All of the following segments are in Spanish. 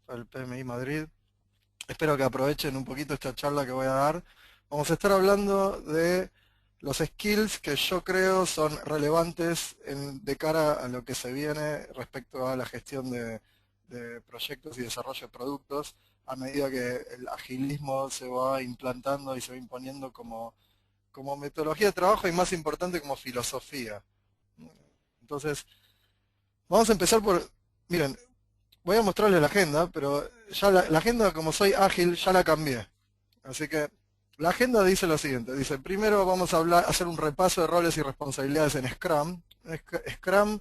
el PMI Madrid. Espero que aprovechen un poquito esta charla que voy a dar. Vamos a estar hablando de los skills que yo creo son relevantes de cara a lo que se viene respecto a la gestión de proyectos y desarrollo de productos a medida que el agilismo se va implantando y se va imponiendo como metodología de trabajo y más importante como filosofía. Entonces, vamos a empezar miren, voy a mostrarles la agenda, pero ya la agenda, como soy ágil, ya la cambié. Así que la agenda dice lo siguiente. Dice, primero vamos a hacer un repaso de roles y responsabilidades en Scrum. Scrum,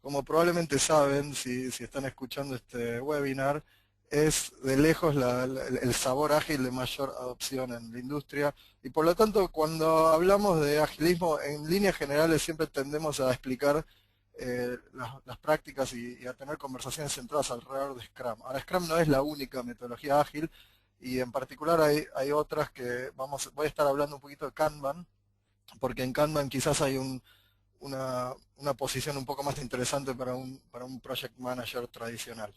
como probablemente saben, si están escuchando este webinar, es de lejos el sabor ágil de mayor adopción en la industria. Y por lo tanto, cuando hablamos de agilismo, en líneas generales siempre tendemos a explicar las prácticas y a tener conversaciones centradas alrededor de Scrum. Ahora, Scrum no es la única metodología ágil y en particular hay otras que voy a estar hablando un poquito de Kanban, porque en Kanban quizás hay una posición un poco más interesante para un project manager tradicional.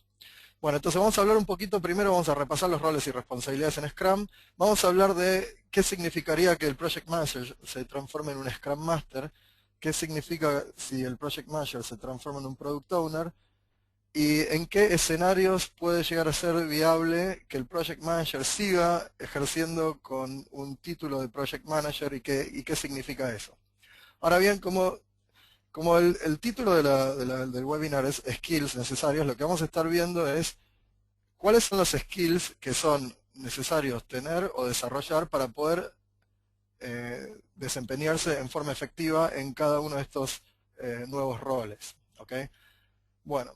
Bueno, entonces vamos a hablar un poquito, primero vamos a repasar los roles y responsabilidades en Scrum, vamos a hablar de qué significaría que el Project Manager se transforme en un Scrum Master, qué significa si el Project Manager se transforma en un Product Owner, y en qué escenarios puede llegar a ser viable que el Project Manager siga ejerciendo con un título de Project Manager y qué significa eso. Ahora bien, como el título del webinar es Skills necesarios, lo que vamos a estar viendo es cuáles son los skills que son necesarios tener o desarrollar para poder desempeñarse en forma efectiva en cada uno de estos nuevos roles. ¿Okay? Bueno,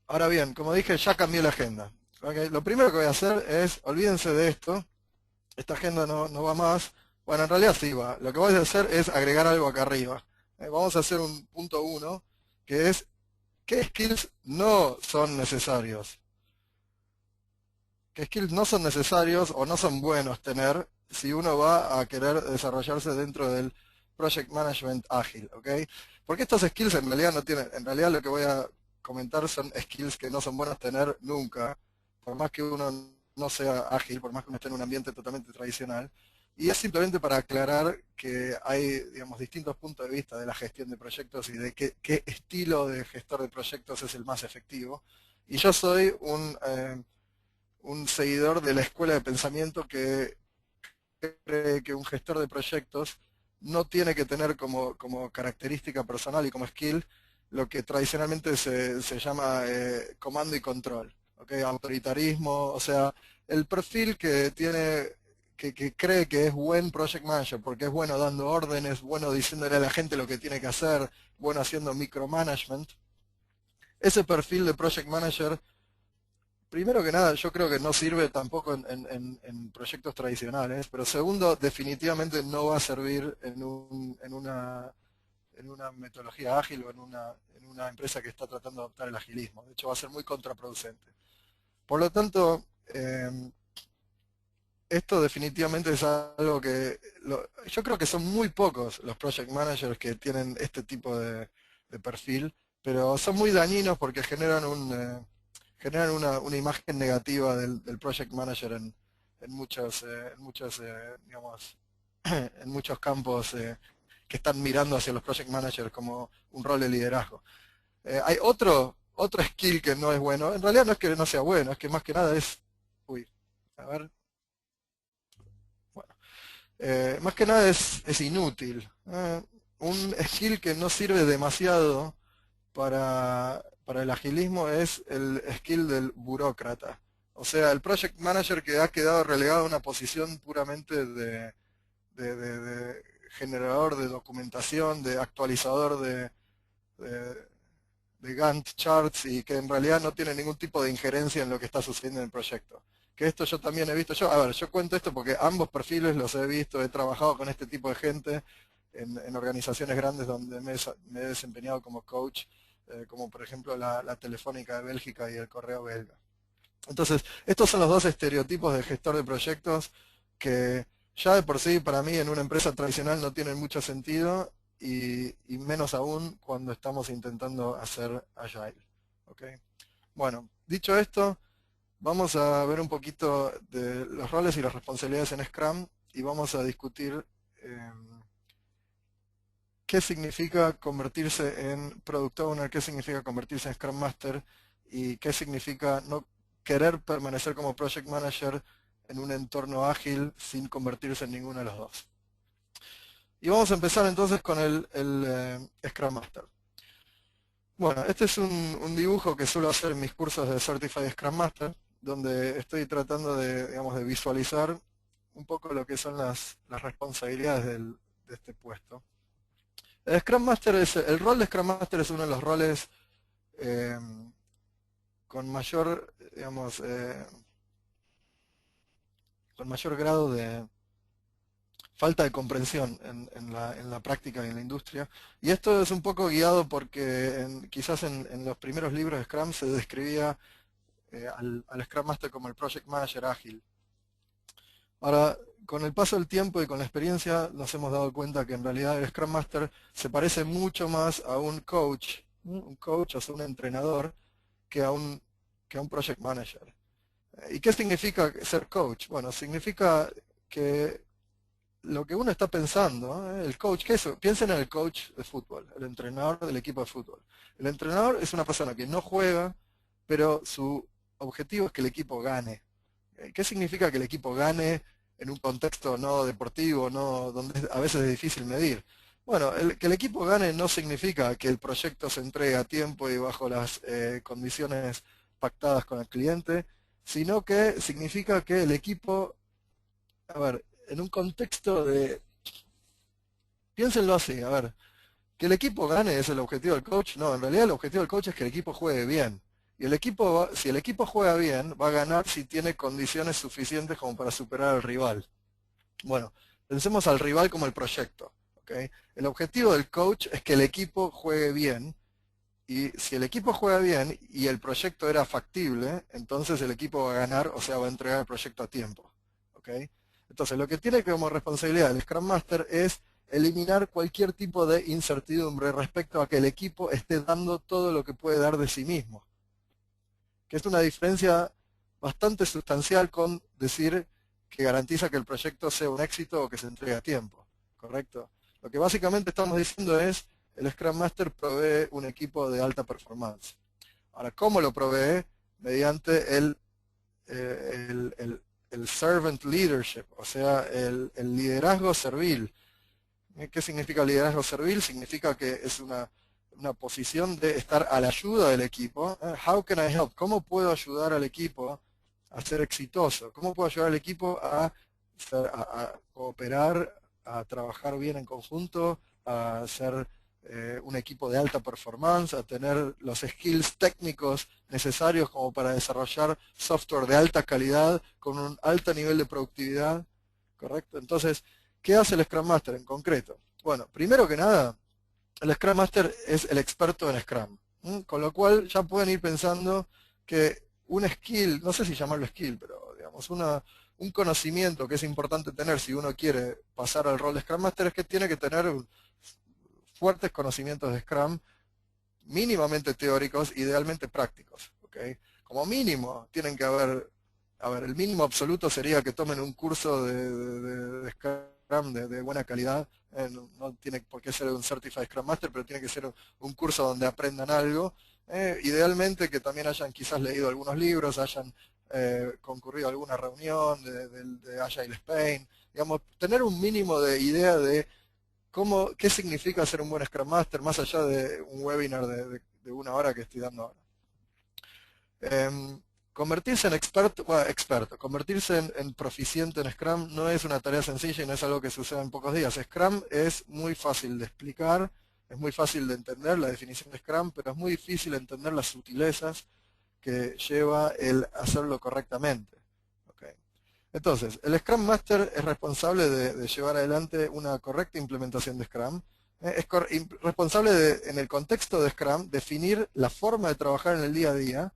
ahora bien, como dije, ya cambié la agenda. ¿Okay? Lo primero que voy a hacer es, olvídense de esto, esta agenda no va más. Bueno, en realidad sí va. Lo que voy a hacer es agregar algo acá arriba. Vamos a hacer un punto uno, que es, ¿qué skills no son necesarios? ¿Qué skills no son necesarios o no son buenos tener si uno va a querer desarrollarse dentro del Project Management ágil? ¿Ok? Porque estos skills en realidad no tienen, en realidad lo que voy a comentar son skills que no son buenos tener nunca, por más que uno no sea ágil, por más que uno esté en un ambiente totalmente tradicional. Y es simplemente para aclarar que hay, digamos, distintos puntos de vista de la gestión de proyectos y de qué estilo de gestor de proyectos es el más efectivo. Y yo soy un seguidor de la escuela de pensamiento que cree que un gestor de proyectos no tiene que tener como característica personal y como skill lo que tradicionalmente se llama comando y control, ¿okay? Autoritarismo, o sea, el perfil que cree que es buen project manager porque es bueno dando órdenes, bueno diciéndole a la gente lo que tiene que hacer, bueno haciendo micromanagement. Ese perfil de project manager, primero que nada, yo creo que no sirve tampoco en proyectos tradicionales, pero segundo, definitivamente no va a servir en una metodología ágil o en una empresa que está tratando de adoptar el agilismo. De hecho, va a ser muy contraproducente. Por lo tanto, esto definitivamente es algo que yo creo que son muy pocos los project managers que tienen este tipo de perfil, pero son muy dañinos porque generan una imagen negativa del project manager digamos, en muchos campos que están mirando hacia los project managers como un rol de liderazgo. Hay otro skill que no es bueno, en realidad no es que no sea bueno, es que más que nada uy, a ver, bueno, más que nada es inútil. Un skill que no sirve demasiado para el agilismo es el skill del burócrata. O sea, el project manager que ha quedado relegado a una posición puramente de generador de documentación, de actualizador de- de Gantt charts y que en realidad no tiene ningún tipo de injerencia en lo que está sucediendo en el proyecto. Que esto yo también he visto, a ver, yo cuento esto porque ambos perfiles los he visto, he trabajado con este tipo de gente en organizaciones grandes donde me he desempeñado como coach, como por ejemplo la Telefónica de Bélgica y el Correo belga. Entonces, estos son los dos estereotipos de gestor de proyectos que ya de por sí para mí en una empresa tradicional no tienen mucho sentido y menos aún cuando estamos intentando hacer agile. ¿Okay? Bueno, dicho esto, vamos a ver un poquito de los roles y las responsabilidades en Scrum y vamos a discutir qué significa convertirse en Product Owner, qué significa convertirse en Scrum Master y qué significa no querer permanecer como Project Manager en un entorno ágil sin convertirse en ninguno de los dos. Y vamos a empezar entonces con el Scrum Master. Bueno, este es un dibujo que suelo hacer en mis cursos de Certified Scrum Master, donde estoy tratando de, digamos, de visualizar un poco lo que son las responsabilidades de este puesto. El rol de Scrum Master es uno de los roles eh, con mayor, digamos, con mayor grado de falta de comprensión en la práctica y en la industria. Y esto es un poco guiado porque quizás en los primeros libros de Scrum se describía al Scrum Master como el Project Manager ágil. Ahora, con el paso del tiempo y con la experiencia nos hemos dado cuenta que en realidad el Scrum Master se parece mucho más a un coach, o sea, un entrenador, que a un project manager. ¿Y qué significa ser coach? Bueno, significa que lo que uno está pensando, el coach, ¿qué es eso? Piensen en el coach de fútbol, el entrenador del equipo de fútbol. El entrenador es una persona que no juega, pero su objetivo es que el equipo gane. ¿Qué significa que el equipo gane en un contexto no deportivo, no, donde a veces es difícil medir? Bueno, que el equipo gane no significa que el proyecto se entregue a tiempo y bajo las condiciones pactadas con el cliente, sino que significa que el equipo, a ver, en un contexto de, piénsenlo así, a ver, que el equipo gane es el objetivo del coach. No, en realidad el objetivo del coach es que el equipo juegue bien. Y si el equipo juega bien, va a ganar si tiene condiciones suficientes como para superar al rival. Bueno, pensemos al rival como el proyecto. ¿Okay? El objetivo del coach es que el equipo juegue bien. Y si el equipo juega bien y el proyecto era factible, entonces el equipo va a ganar, o sea, va a entregar el proyecto a tiempo. ¿Okay? Entonces, lo que tiene como responsabilidad el Scrum Master es eliminar cualquier tipo de incertidumbre respecto a que el equipo esté dando todo lo que puede dar de sí mismo. Que es una diferencia bastante sustancial con decir que garantiza que el proyecto sea un éxito o que se entregue a tiempo. ¿Correcto? Lo que básicamente estamos diciendo es el Scrum Master provee un equipo de alta performance. Ahora, ¿cómo lo provee? Mediante el servant leadership, o sea, el liderazgo servil. ¿Qué significa liderazgo servil? Significa que es una posición de estar a la ayuda del equipo. How can I help? ¿Cómo puedo ayudar al equipo a ser exitoso? ¿Cómo puedo ayudar al equipo a cooperar, a trabajar bien en conjunto, a ser un equipo de alta performance, a tener los skills técnicos necesarios como para desarrollar software de alta calidad con un alto nivel de productividad? ¿Correcto? Entonces, ¿qué hace el Scrum Master en concreto? Bueno, primero que nada, el Scrum Master es el experto en Scrum. Con lo cual ya pueden ir pensando que un skill, no sé si llamarlo skill, pero digamos, un conocimiento que es importante tener si uno quiere pasar al rol de Scrum Master es que tiene que tener fuertes conocimientos de Scrum, mínimamente teóricos, idealmente prácticos. ¿Okay? Como mínimo, tienen que haber, a ver, el mínimo absoluto sería que tomen un curso de Scrum de buena calidad. No tiene por qué ser un Certified Scrum Master, pero tiene que ser un curso donde aprendan algo. Idealmente que también hayan quizás leído algunos libros, hayan concurrido a alguna reunión de Agile Spain. Digamos, tener un mínimo de idea de qué significa ser un buen Scrum Master, más allá de un webinar de una hora que estoy dando ahora. Convertirse en convertirse en proficiente en Scrum no es una tarea sencilla y no es algo que suceda en pocos días. Scrum es muy fácil de explicar, es muy fácil de entender la definición de Scrum, pero es muy difícil entender las sutilezas que lleva el hacerlo correctamente. Okay. Entonces, el Scrum Master es responsable de llevar adelante una correcta implementación de Scrum. Es responsable de, en el contexto de Scrum, definir la forma de trabajar en el día a día.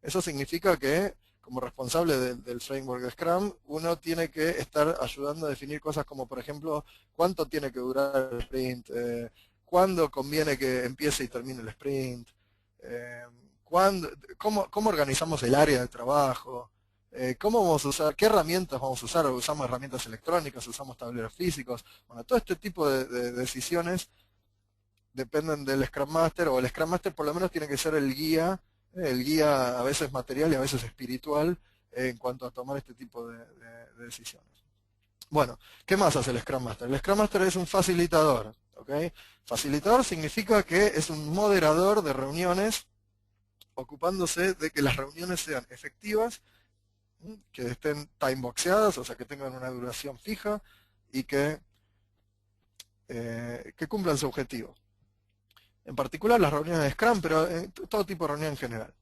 Eso significa que, como responsable del framework de Scrum, uno tiene que estar ayudando a definir cosas como, por ejemplo, cuánto tiene que durar el sprint, cuándo conviene que empiece y termine el sprint, cómo organizamos el área de trabajo, cómo vamos a usar, qué herramientas vamos a usar, usamos herramientas electrónicas, usamos tableros físicos, bueno, todo este tipo de decisiones dependen del Scrum Master, o el Scrum Master por lo menos tiene que ser el guía a veces material y a veces espiritual en cuanto a tomar este tipo de decisiones. Bueno, ¿qué más hace el Scrum Master? El Scrum Master es un facilitador, ¿ok? Facilitador significa que es un moderador de reuniones, ocupándose de que las reuniones sean efectivas, que estén timeboxeadas, o sea, que tengan una duración fija y que cumplan su objetivo. En particular las reuniones de Scrum, pero todo tipo de reunión en general.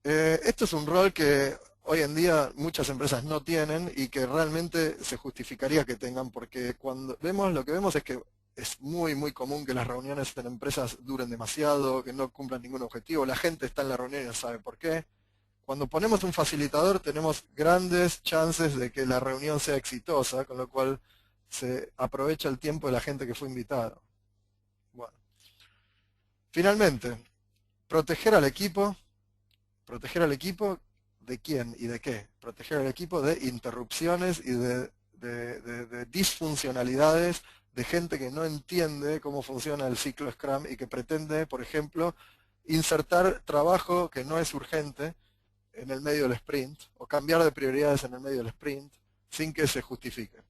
Esto es un rol que hoy en día muchas empresas no tienen y que realmente se justificaría que tengan, porque cuando lo que vemos es que es muy común que las reuniones en empresas duren demasiado, que no cumplan ningún objetivo, la gente está en la reunión y no sabe por qué. Cuando ponemos un facilitador tenemos grandes chances de que la reunión sea exitosa, con lo cual se aprovecha el tiempo de la gente que fue invitada. Bueno. Finalmente, proteger al equipo. ¿Proteger al equipo de quién y de qué? Proteger al equipo de interrupciones y de disfuncionalidades, de gente que no entiende cómo funciona el ciclo Scrum y que pretende, por ejemplo, insertar trabajo que no es urgente en el medio del sprint, o cambiar de prioridades en el medio del sprint, sin que se justifique.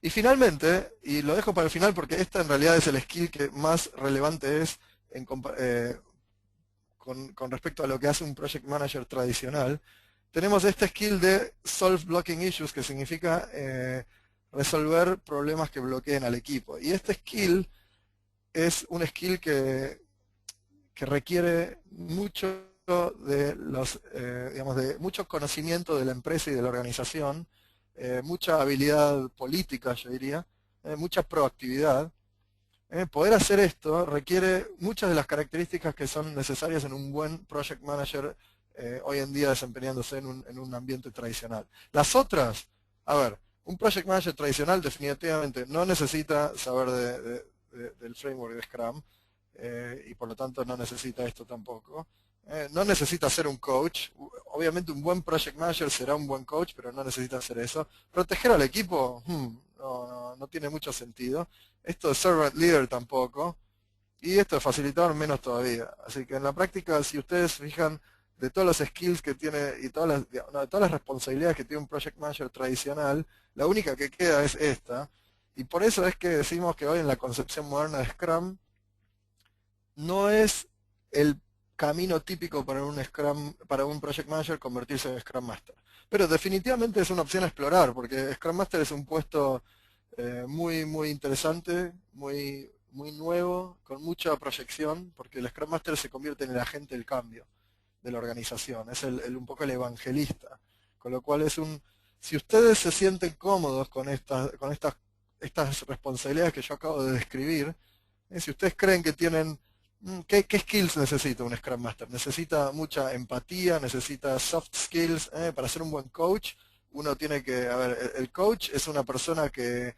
Y finalmente, y lo dejo para el final porque esta en realidad es el skill que más relevante es con respecto a lo que hace un project manager tradicional, tenemos este skill de solve blocking issues, que significa resolver problemas que bloqueen al equipo. Y este skill es un skill que requiere mucho de mucho conocimiento de la empresa y de la organización, mucha habilidad política, yo diría, mucha proactividad. Poder hacer esto requiere muchas de las características que son necesarias en un buen project manager hoy en día desempeñándose en un ambiente tradicional. Las otras, a ver, un project manager tradicional definitivamente no necesita saber del framework de Scrum, y por lo tanto no necesita esto tampoco. No necesita ser un coach. Obviamente un buen project manager será un buen coach, pero no necesita hacer eso. Proteger al equipo no tiene mucho sentido. Esto de servant leader tampoco. Y esto de facilitador menos todavía. Así que en la práctica, si ustedes fijan de todos los skills que tiene y de todas las responsabilidades que tiene un project manager tradicional, la única que queda es esta. Y por eso es que decimos que hoy en la concepción moderna de Scrum no es el camino típico para un project manager convertirse en Scrum Master. Pero definitivamente es una opción a explorar, porque Scrum Master es un puesto muy interesante, muy nuevo, con mucha proyección, porque el Scrum Master se convierte en el agente del cambio de la organización, es un poco el evangelista, con lo cual si ustedes se sienten cómodos con estas responsabilidades que yo acabo de describir, si ustedes creen que tienen, ¿qué skills necesita un Scrum Master? Necesita mucha empatía, necesita soft skills, para ser un buen coach. Uno tiene que, a ver, el coach es una persona que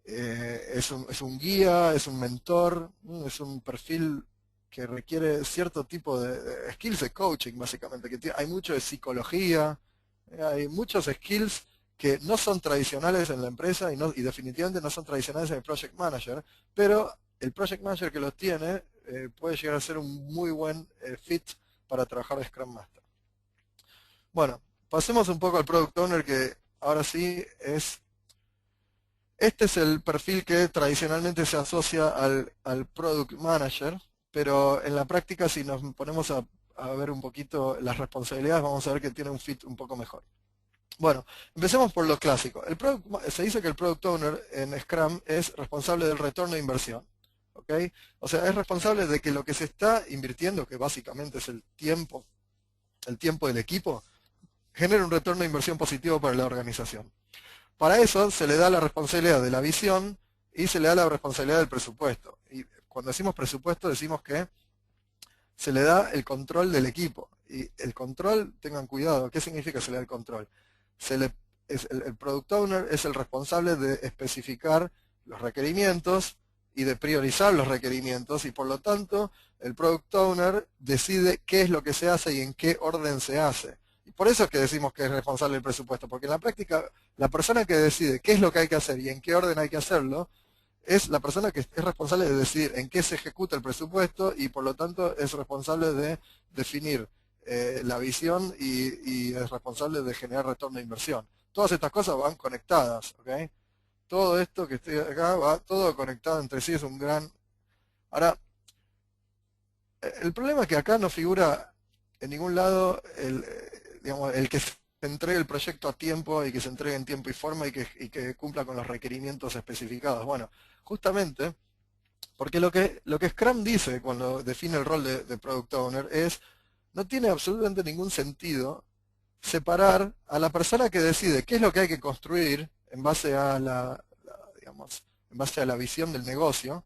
es un guía, es un mentor, es un perfil que requiere cierto tipo de skills de coaching, básicamente. Hay mucho de psicología, hay muchos skills que no son tradicionales en la empresa y definitivamente no son tradicionales en el project manager, pero el project manager que los tiene puede llegar a ser un muy buen fit para trabajar de Scrum Master. Bueno, pasemos un poco al Product Owner, que ahora sí este es el perfil que tradicionalmente se asocia al Product Manager, pero en la práctica, si nos ponemos a ver un poquito las responsabilidades, vamos a ver que tiene un fit un poco mejor. Bueno, empecemos por lo clásico. Se dice que el Product Owner en Scrum es responsable del retorno de inversión. ¿Okay? O sea, es responsable de que lo que se está invirtiendo, que básicamente es el tiempo del equipo, genere un retorno de inversión positivo para la organización. Para eso se le da la responsabilidad de la visión y se le da la responsabilidad del presupuesto. Y cuando decimos presupuesto decimos que se le da el control del equipo. Y el control, tengan cuidado, ¿qué significa se le da el control? El Product Owner es el responsable de especificar los requerimientos y de priorizar los requerimientos, y por lo tanto el Product Owner decide qué es lo que se hace y en qué orden se hace. Y por eso es que decimos que es responsable del presupuesto, porque en la práctica la persona que decide qué es lo que hay que hacer y en qué orden hay que hacerlo, es la persona que es responsable de decidir en qué se ejecuta el presupuesto y por lo tanto es responsable de definir la visión y es responsable de generar retorno de inversión. Todas estas cosas van conectadas, ¿ok? Todo esto que estoy acá va todo conectado entre sí, es un gran... Ahora, el problema es que acá no figura en ningún lado digamos, el que se entregue el proyecto a tiempo y que se entregue en tiempo y forma y que cumpla con los requerimientos especificados. Bueno, justamente porque lo que Scrum dice cuando define el rol de Product Owner es, no tiene absolutamente ningún sentido separar a la persona que decide qué es lo que hay que construir en base a digamos, en base a la visión del negocio,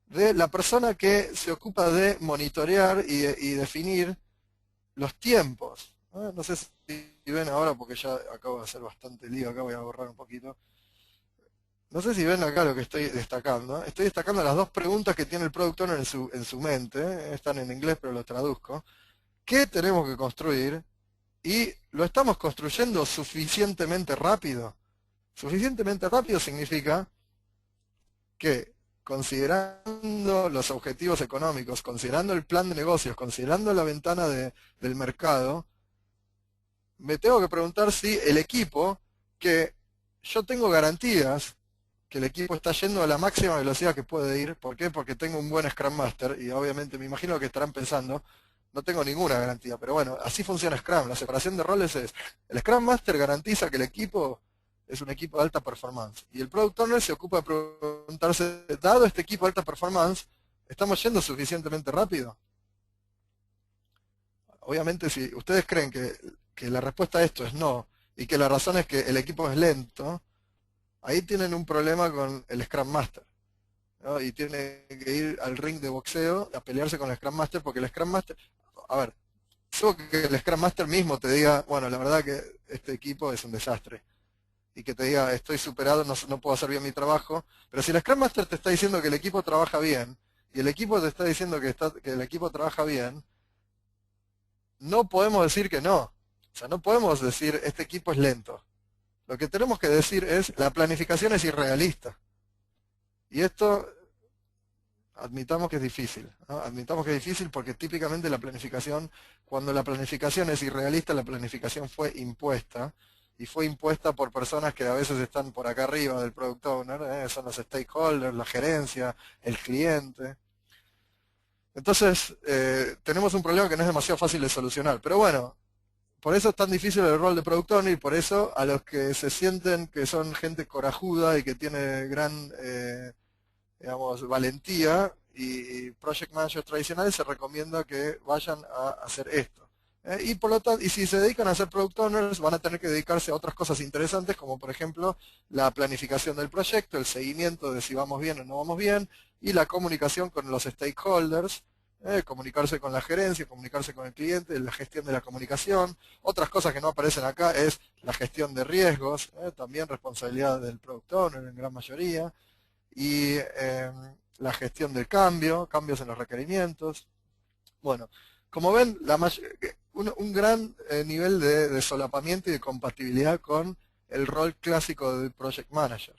de la persona que se ocupa de monitorear y definir los tiempos. No sé si ven ahora, porque ya acabo de hacer bastante lío, acá voy a borrar un poquito. No sé si ven acá lo que estoy destacando. Estoy destacando las dos preguntas que tiene el Product Owner en su mente. Están en inglés, pero lo traduzco. ¿Qué tenemos que construir? Y lo estamos construyendo suficientemente rápido. Suficientemente rápido significa que, considerando los objetivos económicos, considerando el plan de negocios, considerando la ventana del mercado, me tengo que preguntar si el equipo, que yo tengo garantías que el equipo está yendo a la máxima velocidad que puede ir. ¿Por qué? Porque tengo un buen Scrum Master y obviamente me imagino que estarán pensando, no tengo ninguna garantía, pero bueno, así funciona Scrum. La separación de roles es, el Scrum Master garantiza que el equipo es un equipo de alta performance y el Product Owner se ocupa de preguntarse, dado este equipo de alta performance, ¿estamos yendo suficientemente rápido? Obviamente si ustedes creen que la respuesta a esto es no y que la razón es que el equipo es lento, ahí tienen un problema con el Scrum Master, ¿no? Y tiene que ir al ring de boxeo a pelearse con el Scrum Master, porque el Scrum Master, a ver, solo que el Scrum Master mismo te diga, bueno, la verdad que este equipo es un desastre, y que te diga, estoy superado, no puedo hacer bien mi trabajo, pero si el Scrum Master te está diciendo que el equipo trabaja bien, y el equipo te está diciendo que el equipo trabaja bien, no podemos decir que no. O sea, no podemos decir, este equipo es lento. Lo que tenemos que decir es, la planificación es irrealista. Y esto admitamos que es difícil, ¿no? Admitamos que es difícil porque típicamente la planificación, cuando la planificación es irrealista, la planificación fue impuesta, y fue impuesta por personas que a veces están por acá arriba del Product Owner, son los stakeholders, la gerencia, el cliente. Entonces, tenemos un problema que no es demasiado fácil de solucionar. Pero bueno, por eso es tan difícil el rol de Product Owner, y por eso a los que se sienten que son gente corajuda y que tiene gran digamos, valentía y project managers tradicionales, se recomienda que vayan a hacer esto. Y por lo tanto, y si se dedican a ser product owners, van a tener que dedicarse a otras cosas interesantes, como por ejemplo la planificación del proyecto, el seguimiento de si vamos bien o no vamos bien, y la comunicación con los stakeholders, comunicarse con la gerencia, comunicarse con el cliente, la gestión de la comunicación. Otras cosas que no aparecen acá es la gestión de riesgos, también responsabilidad del product owner en gran mayoría, y la gestión del cambio, cambios en los requerimientos. Bueno, como ven, un gran nivel de solapamiento y de compatibilidad con el rol clásico del Project Manager.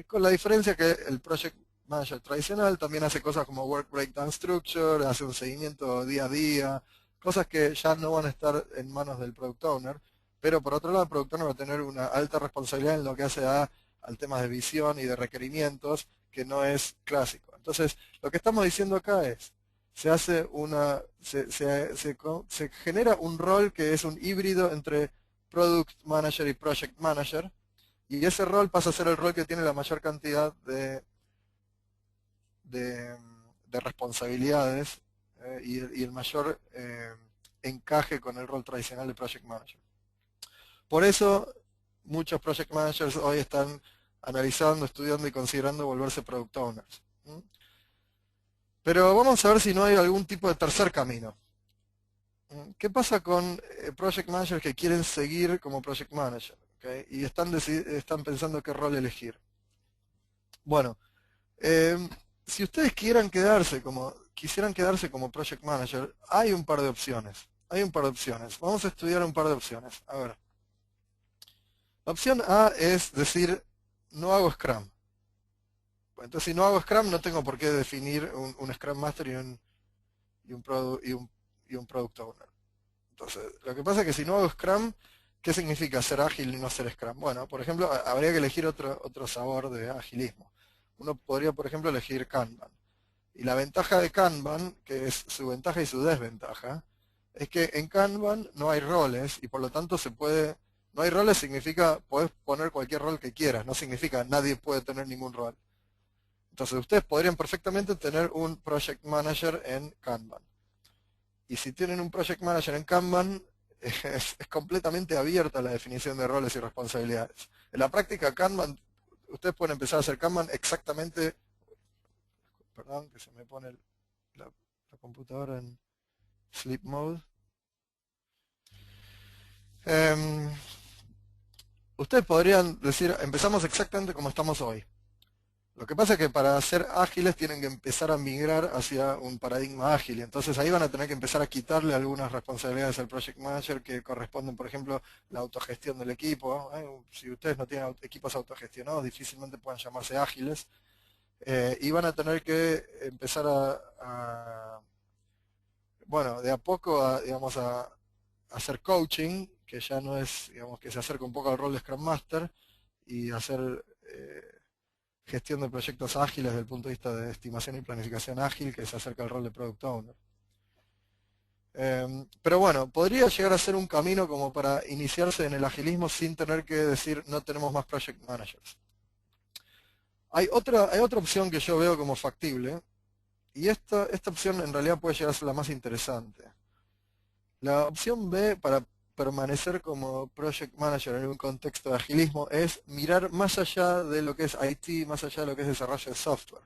Con la diferencia que el Project Manager tradicional también hace cosas como Work Breakdown Structure, hace un seguimiento día a día, cosas que ya no van a estar en manos del Product Owner, pero por otro lado el Product Owner va a tener una alta responsabilidad en lo que hace al tema de visión y de requerimientos, que no es clásico. Entonces, lo que estamos diciendo acá es, se genera un rol que es un híbrido entre Product Manager y Project Manager, y ese rol pasa a ser el rol que tiene la mayor cantidad de responsabilidades, y el mayor encaje con el rol tradicional de Project Manager. Por eso, muchos Project Managers hoy están analizando, estudiando y considerando volverse Product Owners. Pero vamos a ver si no hay algún tipo de tercer camino. ¿Qué pasa con Project Managers que quieren seguir como Project Manager? ¿Okay? Y están pensando qué rol elegir. Bueno, Eh, si ustedes quisieran quedarse como Project Manager, hay un par de opciones. Hay un par de opciones. Vamos a estudiar un par de opciones. A ver. La opción A es decir, no hago Scrum. Entonces, si no hago Scrum, no tengo por qué definir un Scrum Master y un Product Owner. Entonces, lo que pasa es que si no hago Scrum, ¿qué significa ser ágil y no ser Scrum? Bueno, por ejemplo, habría que elegir otro sabor de agilismo. Uno podría, por ejemplo, elegir Kanban. Y la ventaja de Kanban, que es su ventaja y su desventaja, es que en Kanban no hay roles y por lo tanto no hay roles significa puedes poner cualquier rol que quieras, no significa nadie puede tener ningún rol. Entonces ustedes podrían perfectamente tener un Project Manager en Kanban. Y si tienen un Project Manager en Kanban, es completamente abierta la definición de roles y responsabilidades. En la práctica, Kanban, ustedes pueden empezar a hacer Kanban exactamente, perdón, que se me pone la computadora en sleep mode. Em, Ustedes podrían decir, empezamos exactamente como estamos hoy. Lo que pasa es que para ser ágiles tienen que empezar a migrar hacia un paradigma ágil. Entonces ahí van a tener que empezar a quitarle algunas responsabilidades al Project Manager que corresponden, por ejemplo, la autogestión del equipo. Si ustedes no tienen equipos autogestionados, difícilmente puedan llamarse ágiles. Y van a tener que empezar bueno, de a poco digamos, a hacer coaching, que ya no es, digamos, que se acerca un poco al rol de Scrum Master, y hacer gestión de proyectos ágiles desde el punto de vista de estimación y planificación ágil, que se acerca al rol de Product Owner. Pero bueno, podría llegar a ser un camino como para iniciarse en el agilismo sin tener que decir no tenemos más Project Managers. Hay otra opción que yo veo como factible, y esta opción en realidad puede llegar a ser la más interesante. La opción B para permanecer como Project Manager en un contexto de agilismo es mirar más allá de lo que es IT, más allá de lo que es desarrollo de software.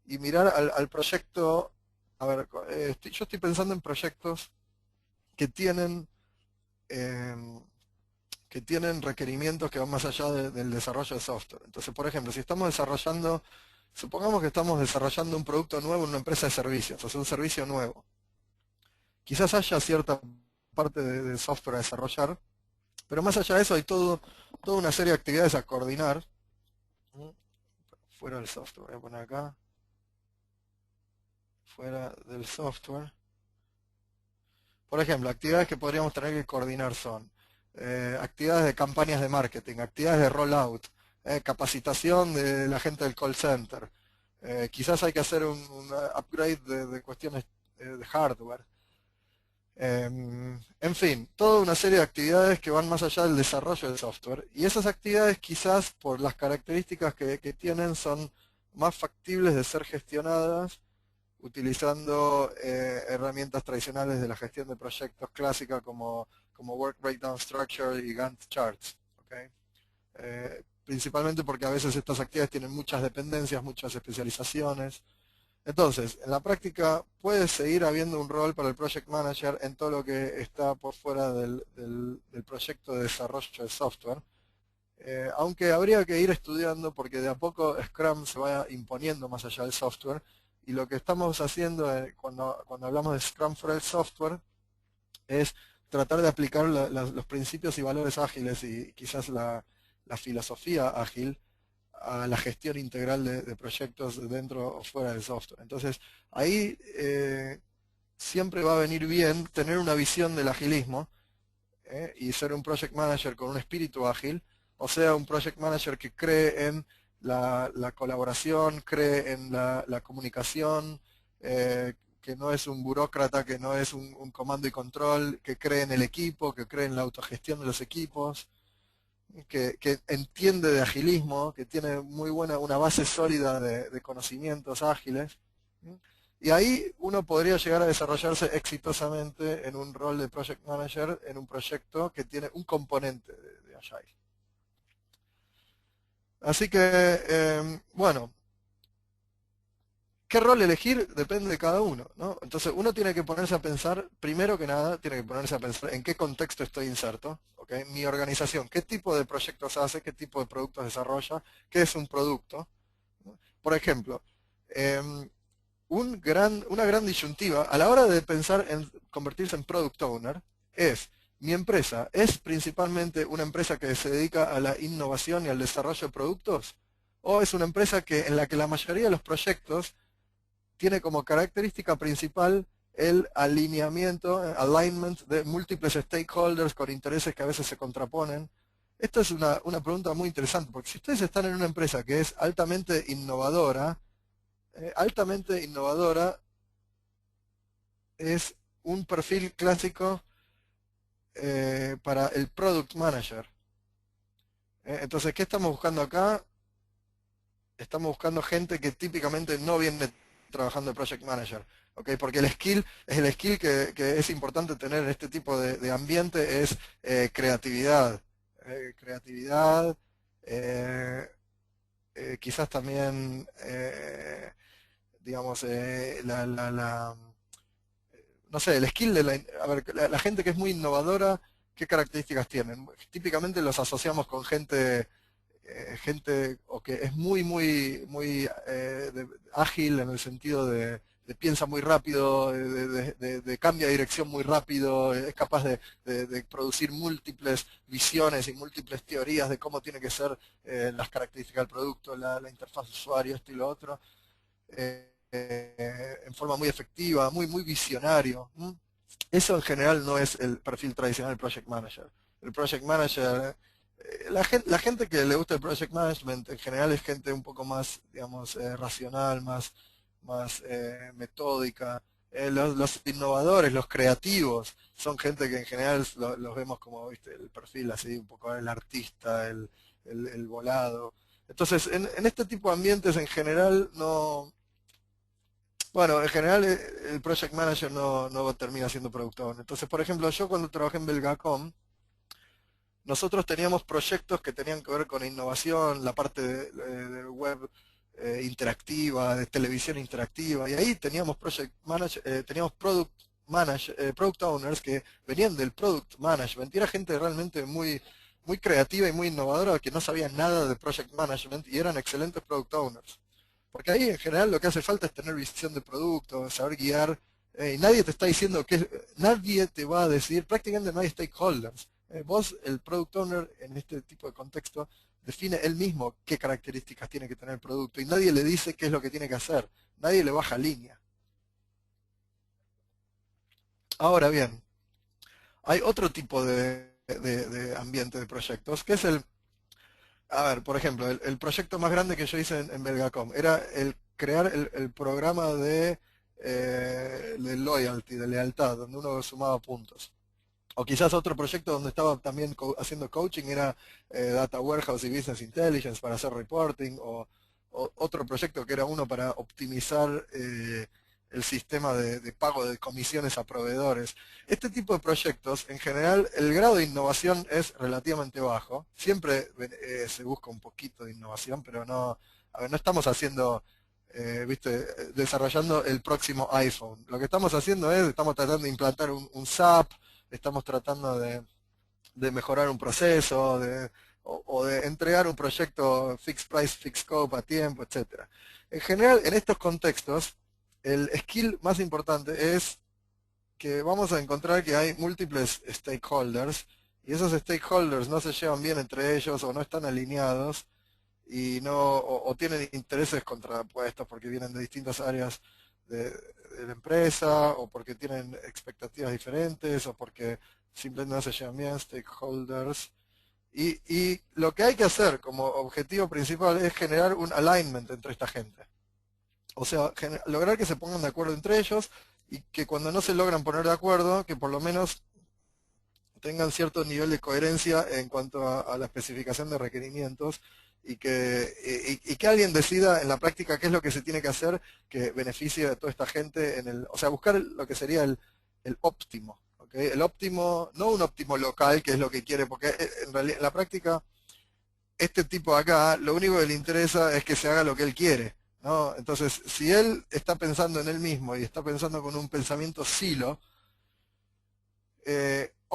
Y mirar al proyecto, a ver, yo estoy pensando en proyectos que tienen, em, que tienen requerimientos que van más allá del desarrollo de software. Entonces, por ejemplo, si estamos desarrollando, supongamos que estamos desarrollando un producto nuevo en una empresa de servicios, o sea, un servicio nuevo. Quizás haya cierta parte de software a desarrollar, pero más allá de eso hay toda una serie de actividades a coordinar. Fuera del software, voy a poner acá. Fuera del software. Por ejemplo, actividades que podríamos tener que coordinar son actividades de campañas de marketing, actividades de rollout, capacitación de la gente del call center. Quizás hay que hacer un upgrade de cuestiones de hardware. En fin, toda una serie de actividades que van más allá del desarrollo del software. Y esas actividades quizás por las características que tienen son más factibles de ser gestionadas utilizando herramientas tradicionales de la gestión de proyectos clásicas como Work Breakdown Structure y Gantt Charts. ¿Okay? Principalmente porque a veces estas actividades tienen muchas dependencias, muchas especializaciones. Entonces, en la práctica puede seguir habiendo un rol para el Project Manager en todo lo que está por fuera del proyecto de desarrollo de software. Aunque habría que ir estudiando porque de a poco Scrum se va imponiendo más allá del software y lo que estamos haciendo cuando hablamos de Scrum for el software es tratar de aplicar los principios y valores ágiles y quizás la filosofía ágil a la gestión integral de proyectos dentro o fuera del software. Entonces, ahí siempre va a venir bien tener una visión del agilismo y ser un project manager con un espíritu ágil, o sea, un project manager que cree en la colaboración, cree en la comunicación, que no es un burócrata, que no es un comando y control, que cree en el equipo, que cree en la autogestión de los equipos, que entiende de agilismo, que tiene muy buena, una base sólida de conocimientos ágiles. Y ahí uno podría llegar a desarrollarse exitosamente en un rol de Project Manager en un proyecto que tiene un componente de Agile. Así que, bueno, ¿qué rol elegir? Depende de cada uno, ¿no? Entonces uno tiene que ponerse a pensar, primero que nada, tiene que ponerse a pensar en qué contexto estoy inserto, ¿ok? Mi organización, qué tipo de proyectos hace, qué tipo de productos desarrolla, qué es un producto. Por ejemplo, una gran disyuntiva a la hora de pensar en convertirse en product owner es: mi empresa es principalmente una empresa que se dedica a la innovación y al desarrollo de productos, o es una empresa en la que la mayoría de los proyectos tiene como característica principal el alineamiento, alignment de múltiples stakeholders con intereses que a veces se contraponen. Esta es una pregunta muy interesante, porque si ustedes están en una empresa que es altamente innovadora es un perfil clásico para el product manager. Entonces, ¿qué estamos buscando acá? Estamos buscando gente que típicamente no viene trabajando de project manager, ¿ok? Porque el skill que es importante tener en este tipo de ambiente es creatividad. Creatividad, eh, quizás también, digamos, no sé, el skill a ver, la gente que es muy innovadora, ¿qué características tienen? Típicamente los asociamos con gente o que es muy ágil en el sentido de piensa muy rápido, de cambia de dirección muy rápido, es capaz de producir múltiples visiones y múltiples teorías de cómo tiene que ser las características del producto, la interfaz de usuario, esto y lo otro, en forma muy efectiva, muy visionario. Eso en general no es el perfil tradicional del project manager. El project manager, la gente que le gusta el project management en general es gente un poco más, digamos, racional, más metódica. Los innovadores, los creativos, son gente que en general los vemos como, viste, el perfil así, un poco el artista, el volado. Entonces, en este tipo de ambientes en general no, bueno, en general el project manager no termina siendo productor. Entonces, por ejemplo, yo cuando trabajé en Belgacom, nosotros teníamos proyectos que tenían que ver con innovación, la parte de web interactiva, de televisión interactiva, y ahí teníamos teníamos product owners que venían del product management, y era gente realmente muy creativa y muy innovadora que no sabía nada de project management y eran excelentes product owners. Porque ahí en general lo que hace falta es tener visión de producto, saber guiar, y nadie te está diciendo nadie te va a decir, prácticamente no hay stakeholders. Vos, el product owner, en este tipo de contexto, define él mismo qué características tiene que tener el producto y nadie le dice qué es lo que tiene que hacer, nadie le baja línea. Ahora bien, hay otro tipo de ambiente de proyectos, que es a ver, por ejemplo, el proyecto más grande que yo hice en Belgacom era el crear el programa de loyalty, de lealtad, donde uno sumaba puntos. O quizás otro proyecto donde estaba también haciendo coaching era Data Warehouse y Business Intelligence para hacer reporting, o otro proyecto que era uno para optimizar el sistema de pago de comisiones a proveedores. Este tipo de proyectos, en general, el grado de innovación es relativamente bajo. Siempre se busca un poquito de innovación, pero no, a ver, no estamos haciendo, viste, desarrollando el próximo iPhone. Lo que estamos haciendo estamos tratando de implantar un SAP, estamos tratando de mejorar un proceso, o de entregar un proyecto fixed price, fixed scope a tiempo, etcétera. En general, en estos contextos, el skill más importante es que vamos a encontrar que hay múltiples stakeholders y esos stakeholders no se llevan bien entre ellos o no están alineados y o tienen intereses contrapuestos porque vienen de distintas áreas de la empresa o porque tienen expectativas diferentes o porque simplemente no se llevan bien, stakeholders. Y lo que hay que hacer como objetivo principal es generar un alignment entre esta gente. O sea, lograr que se pongan de acuerdo entre ellos y que cuando no se logran poner de acuerdo, que por lo menos tengan cierto nivel de coherencia en cuanto a la especificación de requerimientos y que alguien decida en la práctica qué es lo que se tiene que hacer que beneficie a toda esta gente, o sea, buscar lo que sería el óptimo. ¿Okay? El óptimo, no un óptimo local, que es lo que quiere, porque en realidad en la práctica este tipo de acá lo único que le interesa es que se haga lo que él quiere. ¿No? Entonces, si él está pensando en él mismo y está pensando con un pensamiento silo,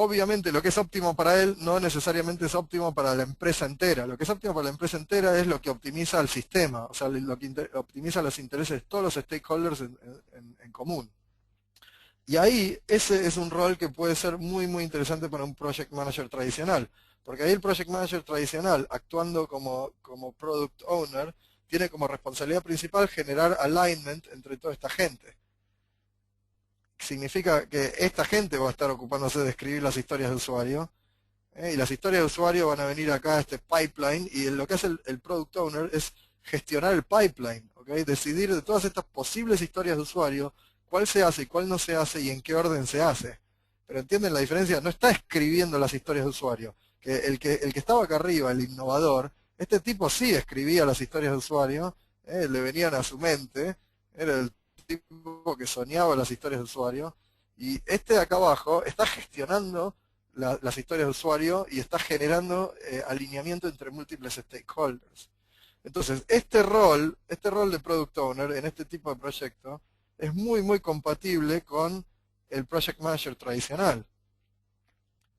obviamente lo que es óptimo para él no necesariamente es óptimo para la empresa entera. Lo que es óptimo para la empresa entera es lo que optimiza el sistema, o sea, lo que optimiza los intereses de todos los stakeholders en común. Y ahí ese es un rol que puede ser muy, muy interesante para un project manager tradicional. Porque ahí el project manager tradicional, actuando como product owner, tiene como responsabilidad principal generar alignment entre toda esta gente. Significa que esta gente va a estar ocupándose de escribir las historias de usuario, y las historias de usuario van a venir acá a este pipeline, y lo que hace el product owner es gestionar el pipeline, ¿okay? Decidir de todas estas posibles historias de usuario, cuál se hace y cuál no se hace y en qué orden se hace. Pero entienden la diferencia, no está escribiendo las historias de usuario, que el que estaba acá arriba, el innovador, este tipo sí escribía las historias de usuario, le venían a su mente, era el tipo que soñaba las historias de usuario, y este de acá abajo está gestionando las historias de usuario y está generando alineamiento entre múltiples stakeholders. Entonces, este rol de Product Owner en este tipo de proyecto es muy, muy compatible con el Project Manager tradicional.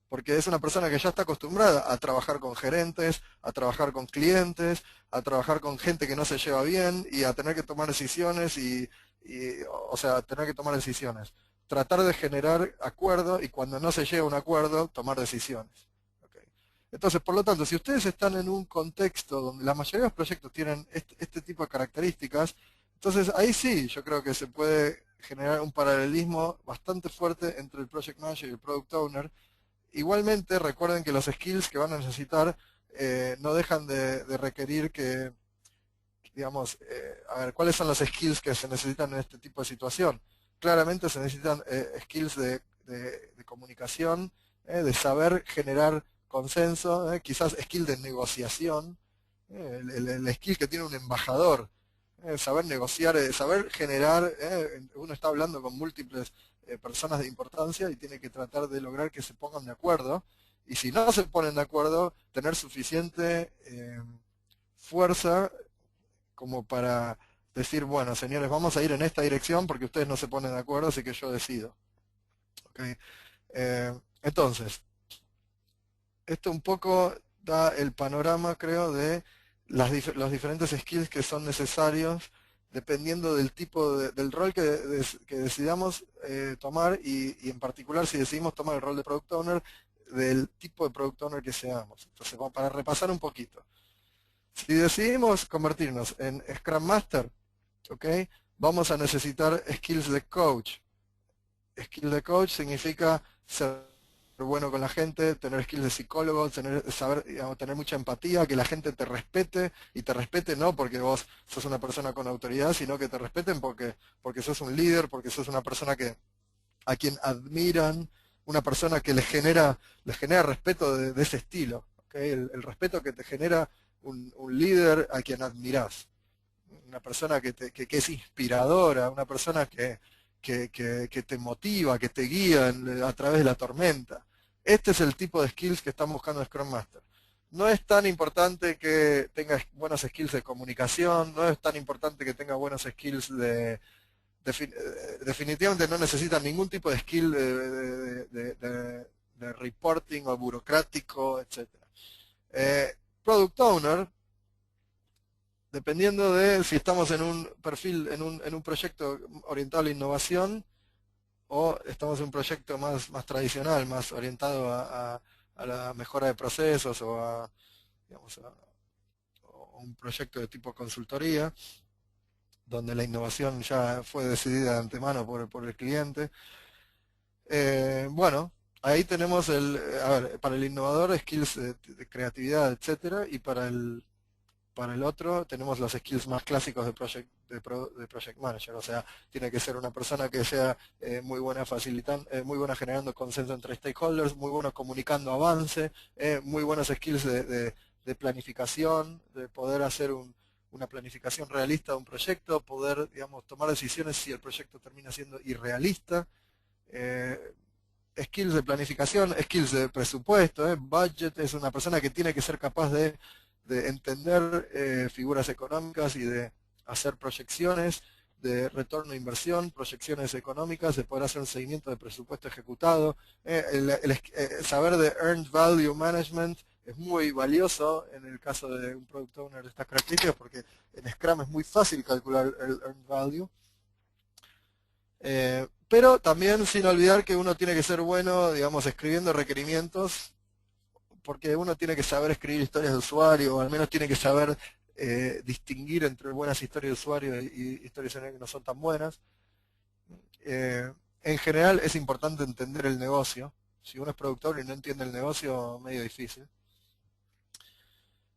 Porque es una persona que ya está acostumbrada a trabajar con gerentes, a trabajar con clientes, a trabajar con gente que no se lleva bien y a tener que tomar decisiones o sea, tener que tomar decisiones. Tratar de generar acuerdo y cuando no se llega a un acuerdo, tomar decisiones. Okay. Entonces, por lo tanto, si ustedes están en un contexto donde la mayoría de los proyectos tienen este tipo de características, entonces ahí sí, yo creo que se puede generar un paralelismo bastante fuerte entre el Project Manager y el Product Owner. Igualmente, recuerden que los skills que van a necesitar no dejan de requerir que, digamos, a ver, ¿cuáles son los skills que se necesitan en este tipo de situación? Claramente se necesitan skills de comunicación, de saber generar consenso, quizás skill de negociación, el skill que tiene un embajador, saber negociar, saber generar, uno está hablando con múltiples personas de importancia y tiene que tratar de lograr que se pongan de acuerdo, y si no se ponen de acuerdo, tener suficiente fuerza como para decir, bueno, señores, vamos a ir en esta dirección porque ustedes no se ponen de acuerdo, así que yo decido. ¿Okay? Entonces, esto un poco da el panorama, creo, de los diferentes skills que son necesarios dependiendo del tipo del rol que decidamos tomar y en particular si decidimos tomar el rol de Product Owner, del tipo de Product Owner que seamos. Entonces, para repasar un poquito. Si decidimos convertirnos en Scrum Master, ¿okay? Vamos a necesitar skills de coach. Skill de coach significa ser bueno con la gente, tener skills de psicólogo, saber, digamos, tener mucha empatía, que la gente te respete, y te respete no porque vos sos una persona con autoridad, sino que te respeten porque sos un líder, porque sos una persona a quien admiran, una persona que les genera respeto de ese estilo. ¿Okay? El respeto que te genera un líder a quien admirás. Una persona que es inspiradora, una persona que te motiva, que te guía a través de la tormenta. Este es el tipo de skills que están buscando Scrum Master. No es tan importante que tenga buenos skills de comunicación, no es tan importante que tenga buenos skills definitivamente no necesitan ningún tipo de skill de reporting o burocrático, etc. Product Owner, dependiendo de si estamos en un perfil, en un proyecto orientado a la innovación o estamos en un proyecto más tradicional, más orientado a la mejora de procesos digamos, a un proyecto de tipo consultoría, donde la innovación ya fue decidida de antemano por el cliente. Bueno, ahí tenemos a ver, para el innovador skills de creatividad, etcétera, y para el otro tenemos los skills más clásicos de project manager, o sea, tiene que ser una persona que sea muy buena facilitando, muy buena generando consenso entre stakeholders, muy buena comunicando avance, muy buenos skills de planificación, de poder hacer una planificación realista de un proyecto, poder, digamos, tomar decisiones si el proyecto termina siendo irrealista, skills de planificación, skills de presupuesto, budget, es una persona que tiene que ser capaz de entender figuras económicas y de hacer proyecciones de retorno de inversión, proyecciones económicas, de poder hacer un seguimiento de presupuesto ejecutado. Saber de Earned Value Management es muy valioso en el caso de un Product Owner de estas características, porque en Scrum es muy fácil calcular el Earned Value. Pero también sin olvidar que uno tiene que ser bueno, digamos, escribiendo requerimientos, porque uno tiene que saber escribir historias de usuario, o al menos tiene que saber distinguir entre buenas historias de usuario y historias que no son tan buenas. En general es importante entender el negocio. Si uno es productor y no entiende el negocio, medio difícil.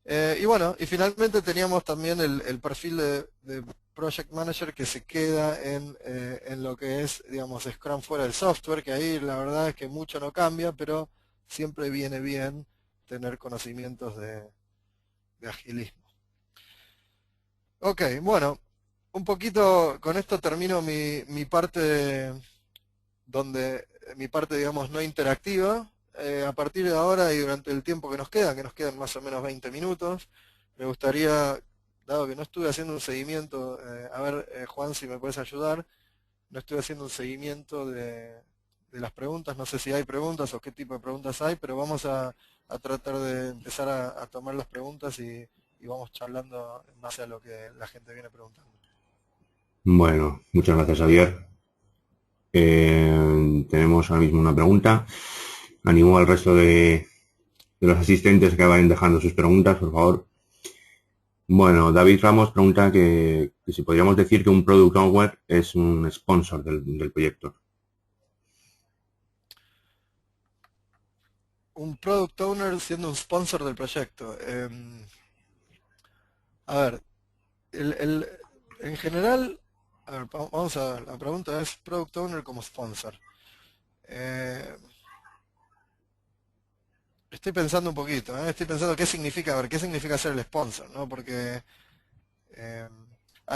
Y bueno, y finalmente teníamos también el perfil de Project Manager que se queda en lo que es, digamos, Scrum fuera del software, que ahí la verdad es que mucho no cambia, pero siempre viene bien tener conocimientos de agilismo. Ok, bueno, un poquito con esto termino mi parte digamos, no interactiva. A partir de ahora y durante el tiempo que nos quedan más o menos 20 minutos, me gustaría, dado que no estuve haciendo un seguimiento, a ver, Juan, si me puedes ayudar, no estuve haciendo un seguimiento de las preguntas, no sé si hay preguntas o qué tipo de preguntas hay, pero vamos a tratar de empezar a tomar las preguntas y vamos charlando en base a lo que la gente viene preguntando. Bueno, muchas gracias, Javier. Tenemos ahora mismo una pregunta. Animo al resto de los asistentes que vayan dejando sus preguntas, por favor. Bueno, David Ramos pregunta que si podríamos decir que un Product Owner es un sponsor del proyecto. Un Product Owner siendo un sponsor del proyecto. A ver, en general, a ver, vamos a ver, la pregunta es Product Owner como sponsor. Eh, Estoy pensando un poquito, estoy pensando qué significa, a ver, qué significa ser el sponsor, ¿no? Porque, eh,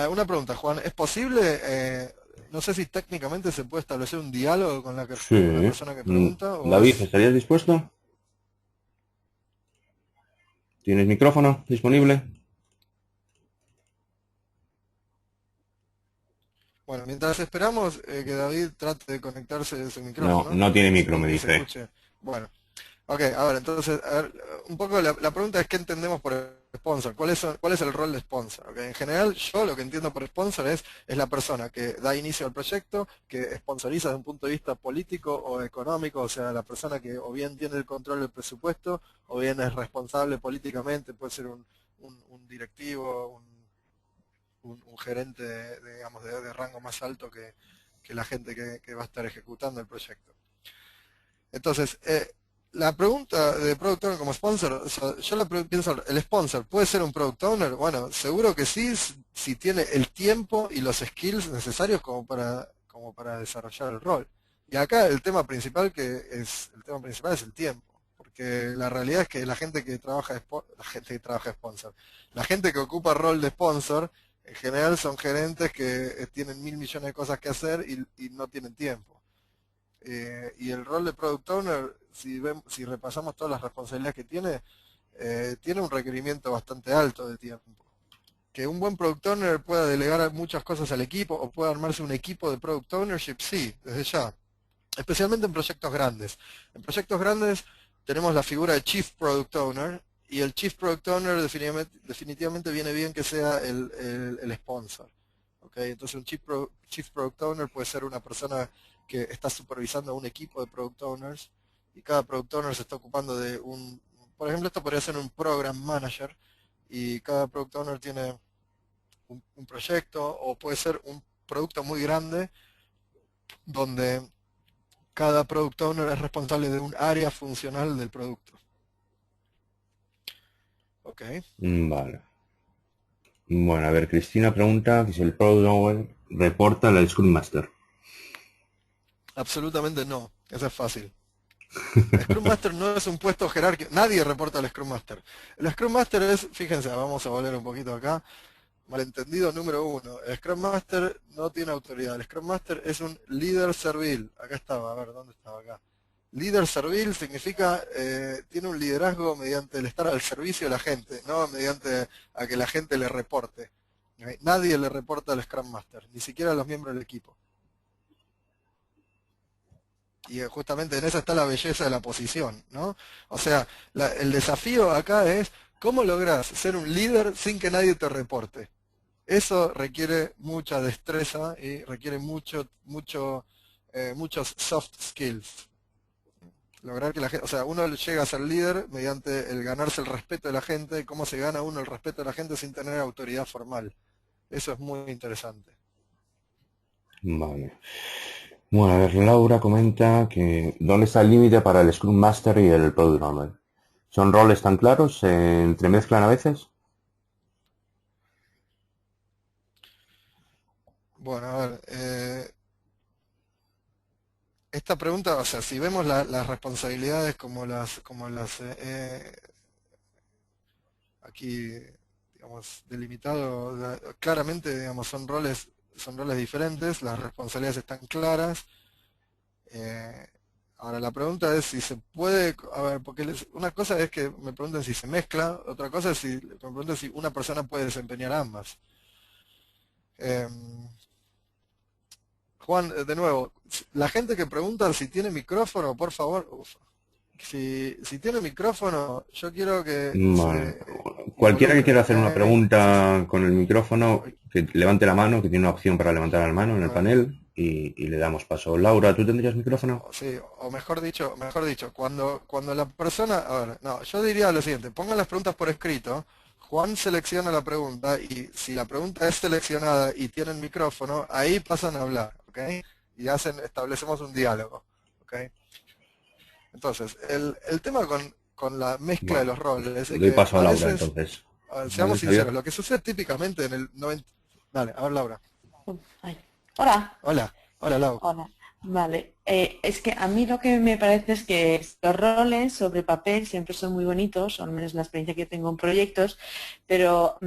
una pregunta, Juan, ¿es posible, no sé si técnicamente se puede establecer un diálogo con la Sí. persona que pregunta, o David, es, ¿estarías dispuesto? ¿Tienes micrófono disponible? bueno, mientras esperamos que David trate de conectarse de su No, micrófono, no tiene micro, esperemos me que se dice. escuche. Bueno, ok, a ver, entonces, a ver, un poco la pregunta es qué entendemos por sponsor, cuál es el rol de sponsor. ¿Ok? En general, yo lo que entiendo por sponsor es la persona que da inicio al proyecto, que sponsoriza desde un punto de vista político o económico, o sea, la persona que o bien tiene el control del presupuesto, o bien es responsable políticamente, puede ser un directivo, un gerente, digamos, de rango más alto que la gente que va a estar ejecutando el proyecto. Entonces, la pregunta de Product Owner como sponsor, o sea, yo pienso, ¿el sponsor puede ser un Product Owner? Bueno, seguro que sí, si tiene el tiempo y los skills necesarios como para desarrollar el rol. Y acá el tema principal es el tiempo, porque la realidad es que la gente que trabaja sponsor, la gente que ocupa rol de sponsor, en general son gerentes que tienen 1.000 millones de cosas que hacer y no tienen tiempo. Y el rol de Product Owner, si repasamos todas las responsabilidades que tiene un requerimiento bastante alto de tiempo. Que un buen Product Owner pueda delegar muchas cosas al equipo o pueda armarse un equipo de Product Ownership, sí, desde ya. Especialmente en proyectos grandes. En proyectos grandes tenemos la figura de Chief Product Owner y el Chief Product Owner definitivamente viene bien que sea el sponsor. ¿Okay? Entonces un Chief Product Owner puede ser una persona que está supervisando a un equipo de Product Owners y cada Product Owner se está ocupando por ejemplo, esto podría ser un Program Manager y cada Product Owner tiene un proyecto o puede ser un producto muy grande donde cada Product Owner es responsable de un área funcional del producto. ¿Ok? Vale. Bueno, a ver, Cristina pregunta que si el Product Owner reporta al Scrum Master. Absolutamente no. Eso es fácil. El Scrum Master no es un puesto jerárquico. Nadie reporta al Scrum Master. El Scrum Master es, fíjense, vamos a volver un poquito acá. Malentendido número uno. El Scrum Master no tiene autoridad. El Scrum Master es un líder servil. Acá estaba, a ver, ¿dónde estaba acá? Líder servil significa, tiene un liderazgo mediante el estar al servicio de la gente, no mediante a que la gente le reporte. ¿Ok? Nadie le reporta al Scrum Master, ni siquiera a los miembros del equipo. Y justamente en esa está la belleza de la posición, ¿no? O sea, el desafío acá es cómo logras ser un líder sin que nadie te reporte. Eso requiere mucha destreza y requiere muchos soft skills. Lograr que la gente, o sea, uno llega a ser líder mediante el ganarse el respeto de la gente, y cómo se gana uno el respeto de la gente sin tener autoridad formal. Eso es muy interesante. Vale. Bueno, a ver, Laura comenta que ¿dónde está el límite para el Scrum Master y el Product Owner? ¿Son roles tan claros? ¿Se entremezclan a veces? Bueno, a ver, esta pregunta, o sea, si vemos las responsabilidades aquí, digamos, delimitado, claramente, digamos, son roles diferentes, las responsabilidades están claras. Eh, Ahora la pregunta es si se puede, a ver, porque una cosa es que me preguntan si se mezcla, otra cosa es si me preguntan si una persona puede desempeñar ambas. Em, Juan, de nuevo, la gente que pregunta si tiene micrófono, por favor, si tiene micrófono, yo quiero que Vale. se Cualquiera que quiera involucre, hacer una ¿ok? pregunta con el micrófono, que levante la mano, que tiene una opción para levantar la mano en el Bueno, panel y le damos paso. Laura, ¿tú tendrías micrófono? sí, o mejor dicho, cuando la persona, a ver, no, yo diría lo siguiente, pongan las preguntas por escrito, Juan selecciona la pregunta y si la pregunta es seleccionada y tienen micrófono, ahí pasan a hablar, ¿ok? Y establecemos un diálogo, ¿ok? Entonces, el tema con la mezcla de Bueno, los pues roles le es doy que paso a a Laura veces, entonces. a ver, ¿Vale, seamos Xavier? sinceros, lo que sucede típicamente en el 90... Dale, a ver, Laura. Ay. Hola, Hola, hola, Lau. hola. Vale, es que a mí lo que me parece es que los roles sobre papel siempre son muy bonitos, o al menos la experiencia que tengo en proyectos, pero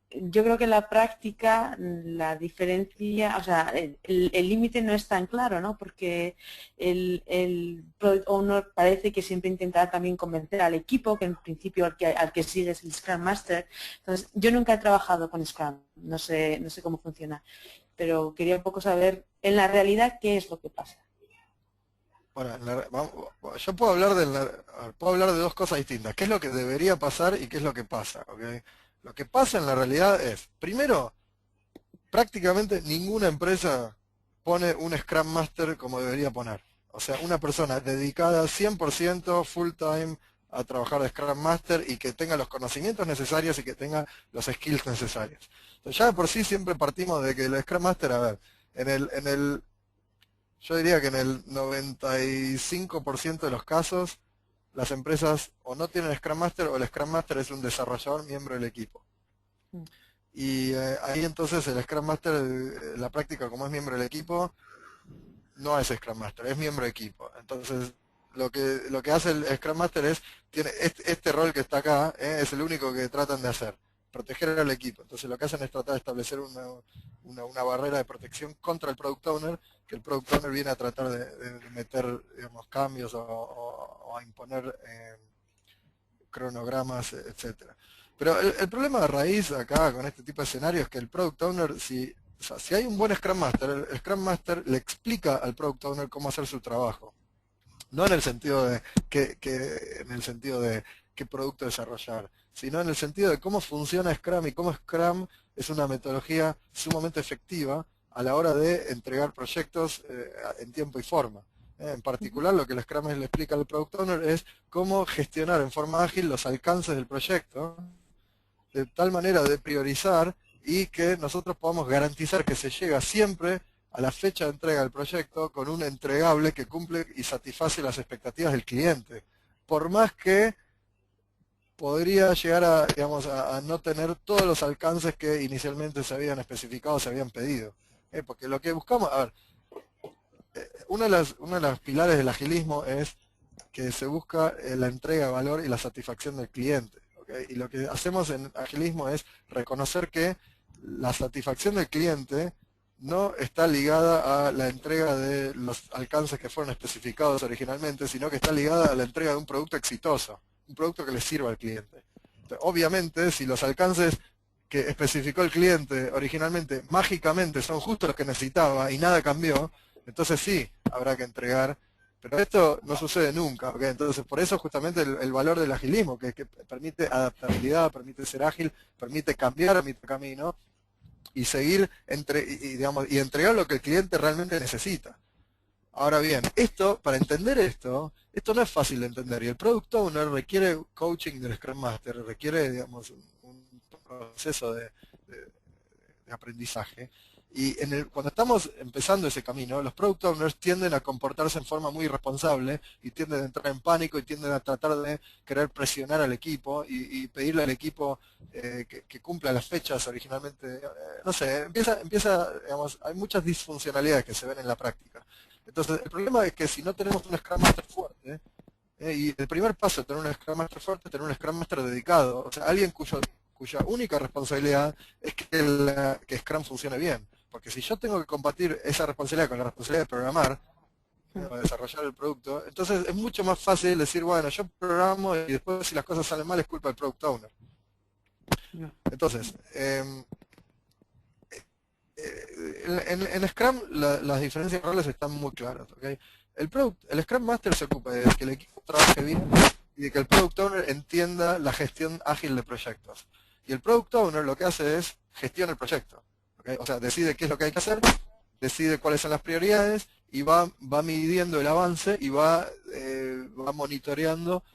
yo creo que en la práctica la diferencia, o sea, el límite no es tan claro, ¿no? Porque el Product Owner parece que siempre intenta también convencer al equipo, que en principio al que sigue es el Scrum Master. Entonces, yo nunca he trabajado con Scrum, no sé cómo funciona, pero quería un poco saber en la realidad qué es lo que pasa. Bueno, yo puedo hablar de dos cosas distintas. ¿Qué es lo que debería pasar y qué es lo que pasa? ¿Ok? Lo que pasa en la realidad es, primero, prácticamente ninguna empresa pone un Scrum Master como debería poner. O sea, una persona dedicada 100% full time a trabajar de Scrum Master y que tenga los conocimientos necesarios y que tenga los skills necesarios. Entonces, ya de por sí siempre partimos de que el Scrum Master, a ver, yo diría que en el 95% de los casos, las empresas o no tienen Scrum Master o el Scrum Master es un desarrollador miembro del equipo. Mm. Y ahí entonces el Scrum Master, en la práctica como es miembro del equipo, no es Scrum Master, es miembro de equipo. Entonces, lo que hace el Scrum Master tiene este rol que está acá, es el único que tratan de hacer, proteger al equipo. Entonces lo que hacen es tratar de establecer una barrera de protección contra el Product Owner, que el Product Owner viene a tratar de meter, digamos, cambios o a imponer cronogramas, etcétera. Pero el problema de raíz acá con este tipo de escenarios es que el Product Owner, si hay un buen Scrum Master, el Scrum Master le explica al Product Owner cómo hacer su trabajo. No en el sentido de en el sentido de qué producto desarrollar, sino en el sentido de cómo funciona Scrum y cómo Scrum es una metodología sumamente efectiva a la hora de entregar proyectos en tiempo y forma. En particular, lo que el Scrum le explica al Product Owner es cómo gestionar en forma ágil los alcances del proyecto, de tal manera de priorizar y que nosotros podamos garantizar que se llega siempre a la fecha de entrega del proyecto con un entregable que cumple y satisface las expectativas del cliente. Por más que podría llegar digamos, a no tener todos los alcances que inicialmente se habían especificado, se habían pedido. Porque lo que buscamos, a ver, uno de los pilares del agilismo es que se busca la entrega de valor y la satisfacción del cliente. ¿Ok? Y lo que hacemos en agilismo es reconocer que la satisfacción del cliente no está ligada a la entrega de los alcances que fueron especificados originalmente, sino que está ligada a la entrega de un producto exitoso, un producto que le sirva al cliente. Entonces, obviamente, si los alcances que especificó el cliente originalmente, mágicamente son justo los que necesitaba y nada cambió, entonces sí, habrá que entregar. Pero esto no sucede nunca, ¿ok? Entonces por eso justamente el valor del agilismo, que permite adaptabilidad, permite ser ágil, permite cambiar a mitad de camino y seguir digamos, y entregar lo que el cliente realmente necesita. Ahora bien, para entender esto no es fácil de entender y el Product Owner requiere coaching del Scrum Master, requiere, digamos, un proceso de aprendizaje. Y cuando estamos empezando ese camino, los Product Owners tienden a comportarse en forma muy irresponsable y tienden a entrar en pánico y tienden a tratar de querer presionar al equipo y pedirle al equipo que cumpla las fechas originalmente. No sé, digamos, hay muchas disfuncionalidades que se ven en la práctica. Entonces, el problema es que si no tenemos un Scrum Master fuerte, y el primer paso de tener un Scrum Master fuerte es tener un Scrum Master dedicado, o sea, alguien cuya única responsabilidad es que Scrum funcione bien. Porque si yo tengo que compartir esa responsabilidad con la responsabilidad de programar, de desarrollar el producto, entonces es mucho más fácil decir, bueno, yo programo y después si las cosas salen mal es culpa del Product Owner. Entonces, en Scrum las diferencias de roles están muy claras. ¿Okay? El Scrum Master se ocupa de que el equipo trabaje bien y de que el Product Owner entienda la gestión ágil de proyectos. Y el Product Owner lo que hace es gestiona el proyecto. ¿Okay? O sea, decide qué es lo que hay que hacer, decide cuáles son las prioridades y va midiendo el avance y va monitoreando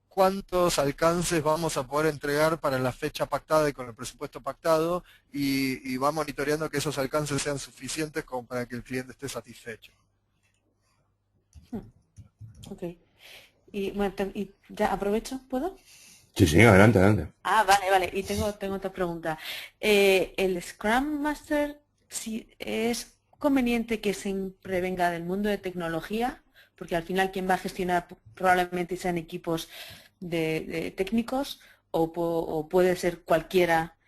cuántos alcances vamos a poder entregar para la fecha pactada y con el presupuesto pactado y va monitoreando que esos alcances sean suficientes como para que el cliente esté satisfecho. Ok. Y bueno, y ya aprovecho, ¿puedo? Sí, adelante, adelante. Ah, vale. Y tengo otra pregunta. ¿El Scrum Master si es conveniente que siempre venga del mundo de tecnología? Porque al final quien va a gestionar probablemente sean equipos de técnicos o puede ser cualquiera,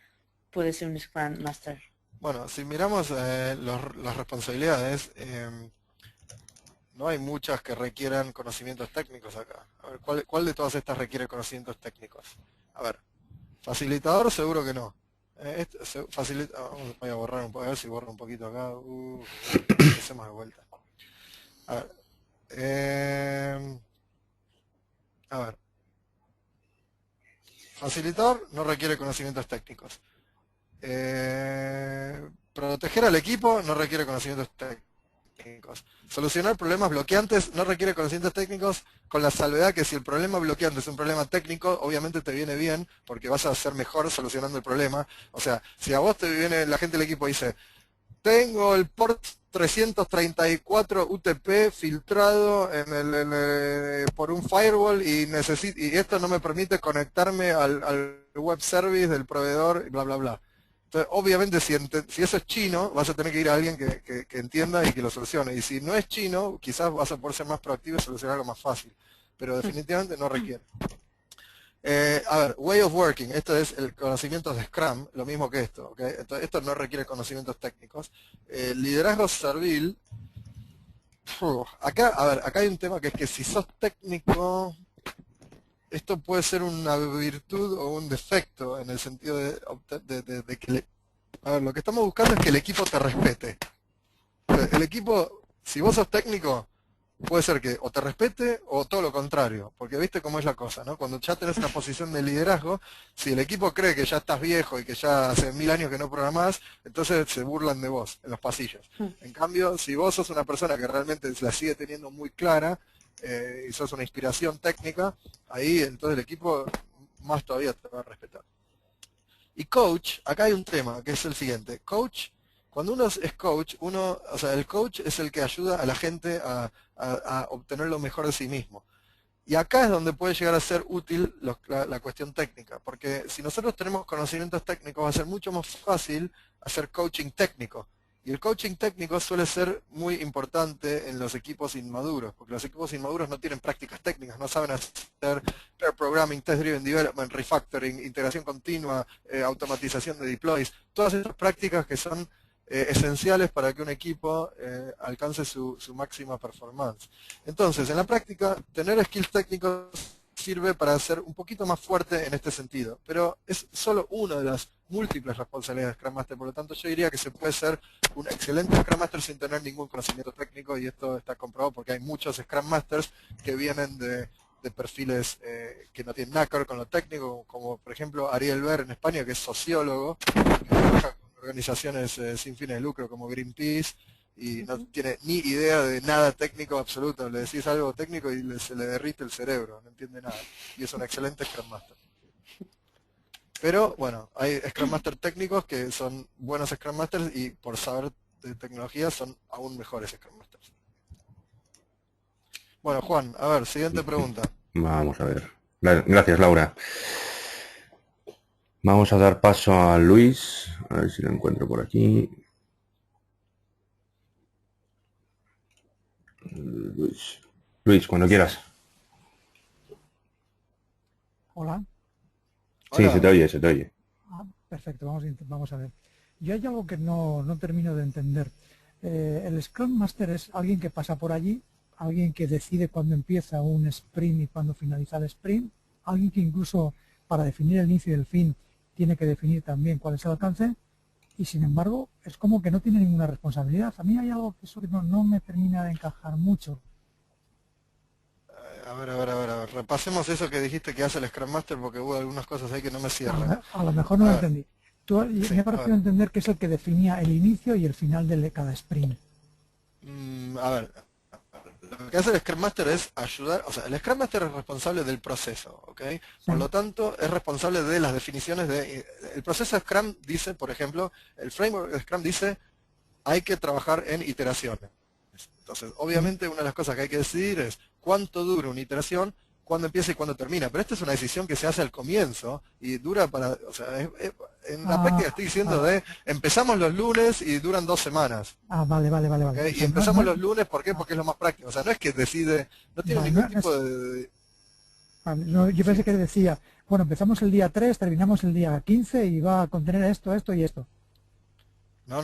puede ser un Scrum Master. Bueno, si miramos las responsabilidades, no hay muchas que requieran conocimientos técnicos acá. A ver, ¿cuál de todas estas requiere conocimientos técnicos? A ver, facilitador seguro que no. Voy a borrar a ver si borro un poquito acá. Empecemos de vuelta. A ver. Facilitador no requiere conocimientos técnicos. Proteger al equipo no requiere conocimientos técnicos. Solucionar problemas bloqueantes no requiere conocimientos técnicos, con la salvedad que si el problema bloqueante es un problema técnico, obviamente te viene bien porque vas a ser mejor solucionando el problema. O sea, si a vos te viene la gente del equipo y dice, tengo el port 334 UTP filtrado por un firewall y esto no me permite conectarme al web service del proveedor, bla, bla, bla. Entonces, obviamente, si eso es chino, vas a tener que ir a alguien que entienda y que lo solucione. Y si no es chino, quizás vas a poder ser más proactivo y solucionarlo más fácil. Pero definitivamente no requiere. A ver, way of working, esto es el conocimiento de Scrum, lo mismo que esto, ¿okay? Esto no requiere conocimientos técnicos. Liderazgo servil, acá hay un tema que es que si sos técnico, esto puede ser una virtud o un defecto en el sentido de que, a ver, lo que estamos buscando es que el equipo te respete. El equipo, si vos sos técnico, puede ser que o te respete o todo lo contrario, porque viste cómo es la cosa, ¿no? Cuando ya tenés una posición de liderazgo, si el equipo cree que ya estás viejo y que ya hace 1000 años que no programás, entonces se burlan de vos en los pasillos. En cambio, si vos sos una persona que realmente la sigue teniendo muy clara y sos una inspiración técnica, ahí entonces el equipo más todavía te va a respetar. Y coach, acá hay un tema que es el siguiente. Coach, cuando uno es coach, o sea, el coach es el que ayuda a la gente a obtener lo mejor de sí mismo. Y acá es donde puede llegar a ser útil la cuestión técnica, porque si nosotros tenemos conocimientos técnicos va a ser mucho más fácil hacer coaching técnico. Y el coaching técnico suele ser muy importante en los equipos inmaduros, porque los equipos inmaduros no tienen prácticas técnicas, no saben hacer pair programming, test-driven development, refactoring, integración continua, automatización de deploys, todas estas prácticas que son esenciales para que un equipo alcance su máxima performance. Entonces, en la práctica, tener skills técnicos sirve para ser un poquito más fuerte en este sentido, pero es solo una de las múltiples responsabilidades de Scrum Master, por lo tanto yo diría que se puede ser un excelente Scrum Master sin tener ningún conocimiento técnico, y esto está comprobado porque hay muchos Scrum Masters que vienen de perfiles que no tienen nada que ver con lo técnico, como por ejemplo Ariel Ver en España, que es sociólogo, que trabaja con organizaciones sin fines de lucro como Greenpeace, y no tiene ni idea de nada técnico absoluto. Le decís algo técnico y se le derrite el cerebro, no entiende nada. Y es un excelente Scrum Master. Pero bueno, hay Scrum Master técnicos que son buenos Scrum Masters y por saber de tecnología son aún mejores Scrum Masters. Bueno, Juan, a ver, siguiente pregunta. Vamos a ver. Gracias, Laura. Vamos a dar paso a Luis. A ver si lo encuentro por aquí. Luis, cuando quieras. Hola. Sí, se te oye, se te oye. Perfecto, vamos a ver. Yo hay algo que no termino de entender. El Scrum Master es alguien que pasa por allí, alguien que decide cuándo empieza un sprint y cuándo finaliza el sprint, alguien que incluso para definir el inicio y el fin tiene que definir también cuál es el alcance, y sin embargo es como que no tiene ninguna responsabilidad. A mí hay algo que eso no me termina de encajar mucho. A ver, repasemos eso que dijiste que hace el Scrum Master, porque hubo algunas cosas ahí que no me cierran. A lo mejor no lo entendí. Me ha parecido entender que es el que definía el inicio y el final de cada sprint. A ver, lo que hace el Scrum Master es ayudar, o sea, el Scrum Master es responsable del proceso, ¿ok? Sí. Por lo tanto, es responsable de las definiciones de... El proceso de Scrum dice, por ejemplo, el framework de Scrum dice, hay que trabajar en iteraciones. Entonces, obviamente, una de las cosas que hay que decidir es cuánto dura una iteración, cuándo empieza y cuándo termina. Pero esta es una decisión que se hace al comienzo y dura para... O sea, en la práctica estoy diciendo empezamos los lunes y duran 2 semanas. Vale. ¿Okay? Y empezamos los lunes, ¿por qué? Porque es lo más práctico. O sea, no es que decide, no tiene ningún tipo de... Yo pensé que decía, bueno, empezamos el día 3, terminamos el día 15 y va a contener esto y esto. No,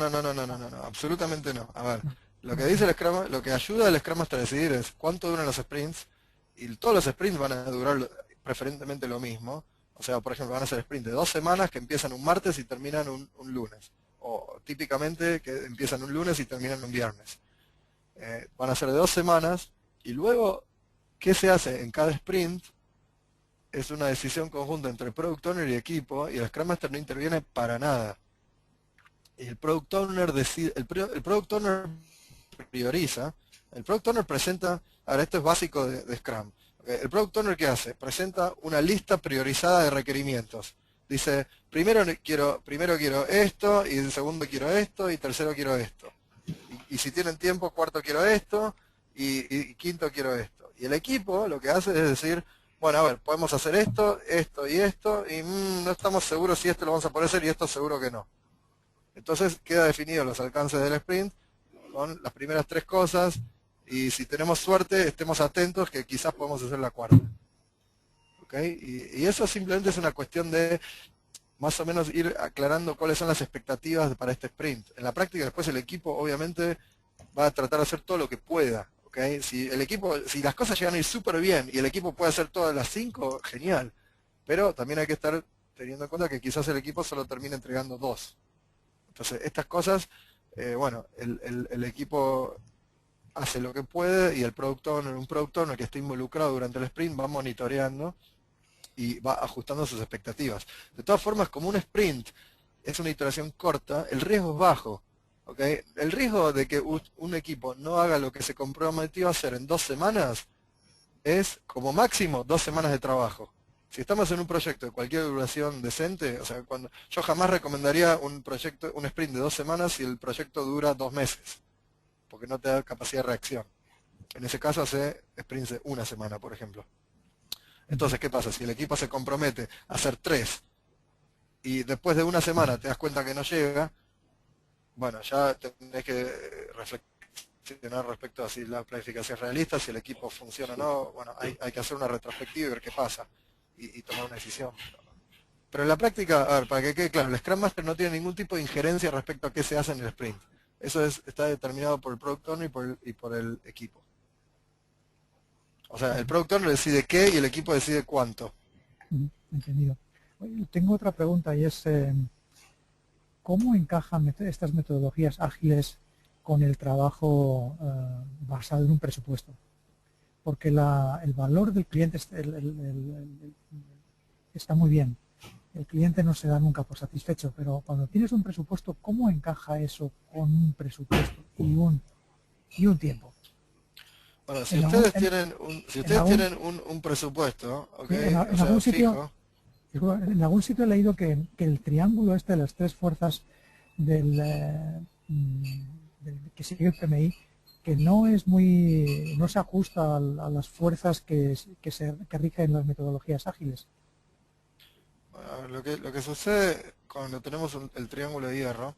absolutamente no. A ver, lo que dice el Scrum, lo que ayuda al Scrum Master a decidir es cuánto duran los sprints, y todos los sprints van a durar preferentemente lo mismo. O sea, por ejemplo, van a ser sprints de 2 semanas que empiezan un martes y terminan un lunes. O típicamente que empiezan un lunes y terminan un viernes. Van a ser de 2 semanas, y luego, ¿qué se hace en cada sprint? Es una decisión conjunta entre el Product Owner y equipo, y el Scrum Master no interviene para nada. Y el Product Owner decide, el Product Owner prioriza, el Product Owner presenta, ahora esto es básico de Scrum, el Product Owner ¿qué hace? Presenta una lista priorizada de requerimientos. Dice, primero quiero esto, y segundo quiero esto, y tercero quiero esto. Y si tienen tiempo, cuarto quiero esto, y quinto quiero esto. Y el equipo lo que hace es decir, bueno, a ver, podemos hacer esto, esto y esto, y no estamos seguros si esto lo vamos a poder hacer y esto seguro que no. Entonces queda definido los alcances del sprint con las primeras 3 cosas, y si tenemos suerte, estemos atentos que quizás podemos hacer la cuarta. ¿Okay? Y eso simplemente es una cuestión de más o menos ir aclarando cuáles son las expectativas para este sprint. En la práctica después el equipo obviamente va a tratar de hacer todo lo que pueda. ¿Okay? Si las cosas llegan a ir súper bien y el equipo puede hacer todas las 5, genial. Pero también hay que estar teniendo en cuenta que quizás el equipo solo termine entregando 2. Entonces, estas cosas, bueno, el equipo hace lo que puede, y un Product Owner que esté involucrado durante el sprint va monitoreando y va ajustando sus expectativas. De todas formas, como un sprint es una iteración corta, el riesgo es bajo. ¿Okay? El riesgo de que un equipo no haga lo que se comprometió a hacer en 2 semanas es, como máximo, 2 semanas de trabajo. Si estamos en un proyecto de cualquier duración decente, o sea, yo jamás recomendaría un sprint de 2 semanas si el proyecto dura 2 meses, porque no te da capacidad de reacción. En ese caso hace sprints de 1 semana, por ejemplo. Entonces, ¿qué pasa? Si el equipo se compromete a hacer 3 y después de 1 semana te das cuenta que no llega, bueno, ya tenés que reflexionar respecto a si la planificación es realista, si el equipo funciona o no. Bueno, hay que hacer una retrospectiva y ver qué pasa y tomar una decisión. Pero en la práctica, a ver, para que quede claro, el Scrum Master no tiene ningún tipo de injerencia respecto a qué se hace en el sprint. Eso está determinado por el Product Owner y por el equipo. O sea, el Product Owner decide qué y el equipo decide cuánto. Entendido. Oye, tengo otra pregunta, y es, ¿cómo encajan estas metodologías ágiles con el trabajo basado en un presupuesto? Porque el valor del cliente está muy bien. El cliente no se da nunca por satisfecho, pero cuando tienes un presupuesto, ¿cómo encaja eso con un presupuesto y un tiempo? Bueno, si ustedes tienen un presupuesto, ¿okay? O sea, fijo. En algún sitio he leído que el triángulo de las tres fuerzas que sigue el PMI, que no se ajusta a las fuerzas que rigen las metodologías ágiles. Bueno, lo que sucede cuando tenemos el triángulo de hierro,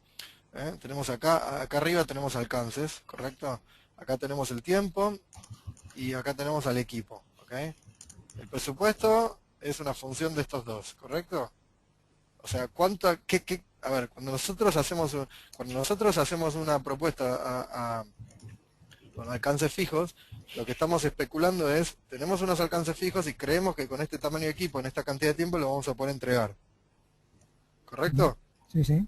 tenemos acá arriba tenemos alcances, ¿correcto? Acá tenemos el tiempo y acá tenemos al equipo, ¿ok? El presupuesto es una función de estos dos, ¿correcto? O sea, a ver, cuando nosotros hacemos una propuesta con alcances fijos, lo que estamos especulando es, tenemos unos alcances fijos y creemos que con este tamaño de equipo, en esta cantidad de tiempo, lo vamos a poder entregar. ¿Correcto? Sí, sí.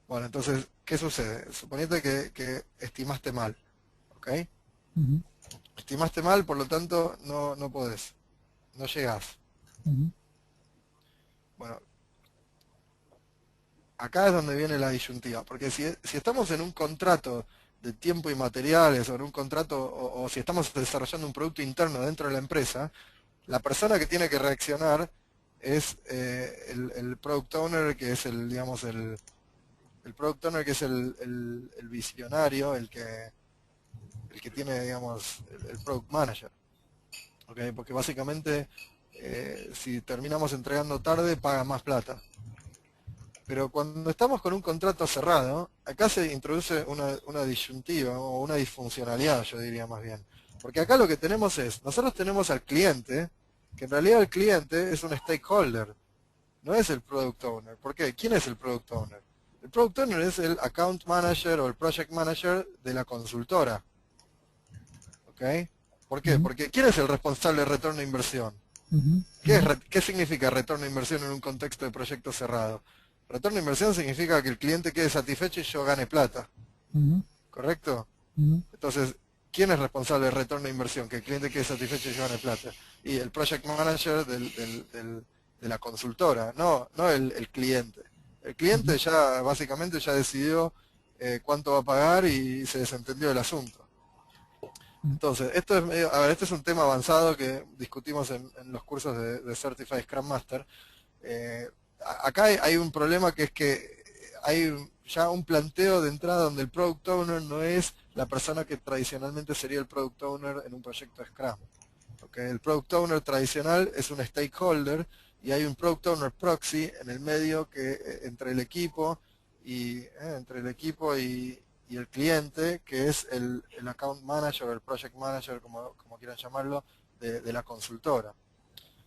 Bueno, entonces, ¿qué sucede? Suponete que estimaste mal, ¿ok? Estimaste mal, por lo tanto, no podés, no llegás. Bueno, acá es donde viene la disyuntiva, porque si estamos en un contrato de tiempo y materiales, o en un contrato, o si estamos desarrollando un producto interno dentro de la empresa, la persona que tiene que reaccionar es el product owner, que es el product owner, que es el visionario, el que tiene, digamos, el product manager. ¿Okay? Porque básicamente, si terminamos entregando tarde, paga más plata. Pero cuando estamos con un contrato cerrado, acá se introduce una disyuntiva o una disfuncionalidad, yo diría más bien. Porque acá lo que tenemos es, nosotros tenemos al cliente, que en realidad el cliente es un stakeholder, no es el product owner. ¿Por qué? ¿Quién es el product owner? El product owner es el account manager o el project manager de la consultora. ¿Ok? ¿Por qué? Porque ¿quién es el responsable de retorno de inversión? ¿Qué significa retorno de inversión en un contexto de proyecto cerrado? Retorno de inversión significa que el cliente quede satisfecho y yo gane plata. ¿Correcto? Entonces, ¿quién es responsable del retorno de inversión? Que el cliente quede satisfecho y yo gane plata. Y el project manager de la consultora, no el cliente. El cliente ya básicamente ya decidió cuánto va a pagar y se desentendió del asunto. Entonces, esto es medio, este es un tema avanzado que discutimos en los cursos de Certified Scrum Master. Acá hay un problema, que es que hay ya un planteo de entrada donde el Product Owner no es la persona que tradicionalmente sería el Product Owner en un proyecto Scrum. ¿Okay? El Product Owner tradicional es un stakeholder y hay un Product Owner proxy en el medio que entre el equipo y el cliente, que es el account manager o el project manager, como quieran llamarlo, de la consultora.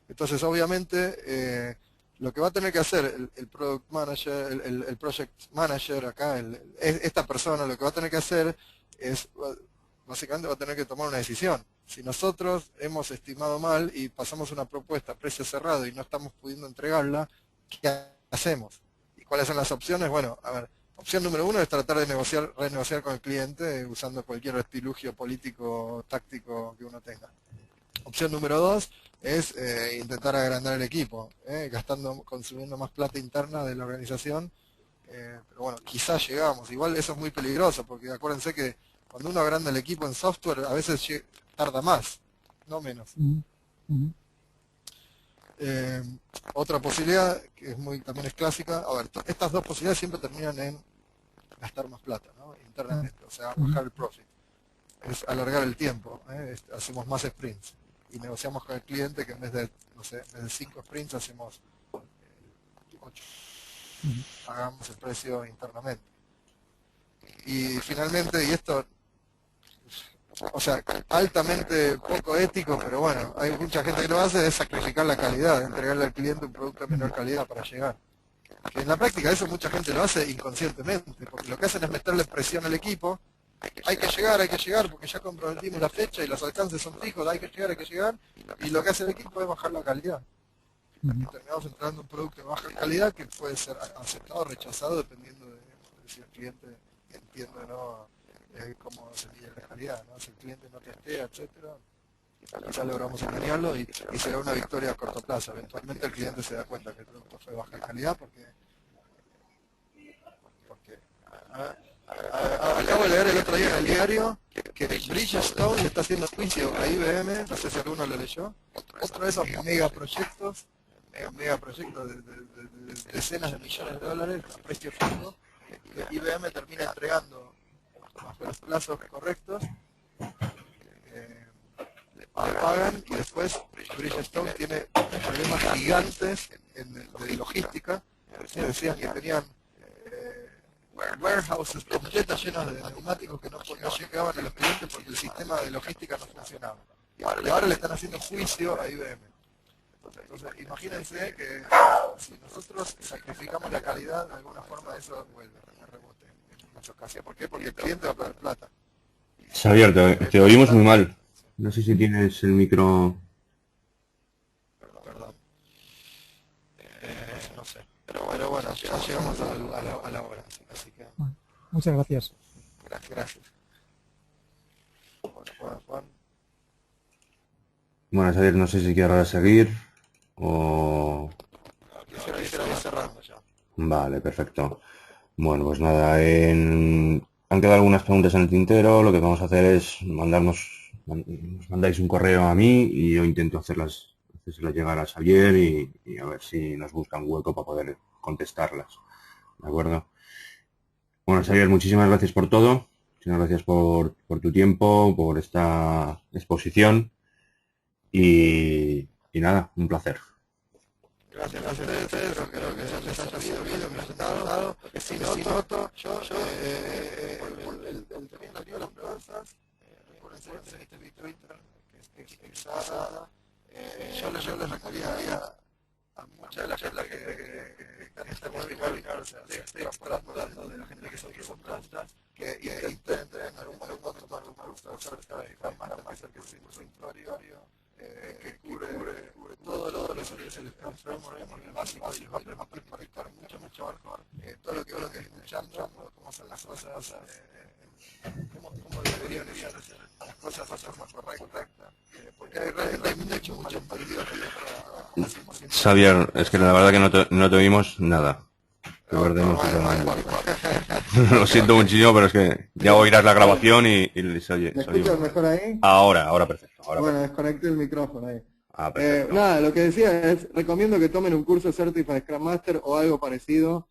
Entonces, obviamente, lo que va a tener que hacer el product manager, el project manager acá, esta persona, lo que va a tener que hacer es, básicamente va a tener que tomar una decisión. Si nosotros hemos estimado mal y pasamos una propuesta a precio cerrado y no estamos pudiendo entregarla, ¿qué hacemos? ¿Y cuáles son las opciones? Bueno, a ver, opción número 1 es tratar de renegociar con el cliente usando cualquier artilugio político, táctico que uno tenga. Opción número 2 es intentar agrandar el equipo, consumiendo más plata interna de la organización, pero bueno, quizás llegamos. Igual eso es muy peligroso, porque acuérdense que cuando uno agranda el equipo en software, a veces tarda más, no menos. Otra posibilidad, que también es clásica, a ver, estas dos posibilidades siempre terminan en gastar más plata, ¿no? Internamente, o sea, bajar el profit. Es alargar el tiempo, hacemos más sprints. Y negociamos con el cliente que en vez de, no sé, en vez de 5 sprints hacemos 8. Pagamos el precio internamente. Y finalmente, y esto, o sea, altamente poco ético, pero bueno, hay mucha gente que lo hace, es sacrificar la calidad, entregarle al cliente un producto de menor calidad para llegar. Que en la práctica eso mucha gente lo hace inconscientemente, porque lo que hacen es meterle presión al equipo. Hay que llegar, porque ya comprometimos la fecha y los alcances son fijos, hay que llegar, y lo que hace el equipo es bajar la calidad. y terminamos entregando un producto de baja calidad que puede ser aceptado o rechazado dependiendo de si el cliente entiende o no cómo se mide la calidad, ¿no? Si el cliente no testea, etcétera, quizás logramos engañarlo y será una victoria a corto plazo. Eventualmente el cliente se da cuenta que el producto fue de baja calidad porque acabo de leer el otro día en el diario que Bridgestone le está haciendo juicio a IBM, no sé si alguno lo leyó, otro de esos megaproyectos de decenas de millones de dólares a precio fijo, que IBM termina entregando bajo los plazos correctos, le pagan y después Bridgestone tiene problemas gigantes de logística. Decían que tenían warehouses completas llenos de neumáticos que no llegaban a los clientes porque el sistema de logística no funcionaba. Y ahora le están haciendo juicio a IBM. Entonces, imagínense que si nosotros sacrificamos la calidad, de alguna forma eso vuelve a rebote en muchos casos. ¿Por qué? Porque el cliente va a perder plata. Xavier, te oímos muy mal. No sé si tienes el micro... Perdón. No sé. Pero bueno, ya llegamos a la hora. Así que... Bueno, muchas gracias. Gracias. Juan. Bueno, Xavier, no sé si quieres seguir o... Quisiera ir cerrando ya. Vale, perfecto. Bueno, pues nada, han quedado algunas preguntas en el tintero. Lo que vamos a hacer es nos mandáis un correo a mí y yo intento hacérselas llegar a Xavier y a ver si nos busca un hueco para poder contestarlas. ¿De acuerdo? Bueno, Xavier, muchísimas gracias por todo. Muchísimas gracias por tu tiempo, por esta exposición y nada, un placer. Gracias a ustedes, espero que les haya sido bien presentado. Si noto, yo el teniendo las preguntas, recuerden este mi Twitter, que es exada, yo les recomendaría a muchas de las charlas que están publicadas, o sea, estoy hablando de la gente que son preguntas, que intenten en algún momento tomar un curso acerca de Master, que es un historia que cubre todo lo que es el framework, el básico, y les va a explicar mucho mejor todo lo que es escuchando, cómo son las cosas, cómo deberían ser las cosas de forma correcta, porque hay muchos perdidos que Xavier, es que la verdad que no te oímos nada. Lo siento muchísimo, pero es que ya oirás la grabación y se oye. ¿Me escuchas mejor ahí? Ahora perfecto. Bueno, desconecté el micrófono ahí. Perfecto. Nada, lo que decía es, recomiendo que tomen un curso Certified Scrum Master o algo parecido,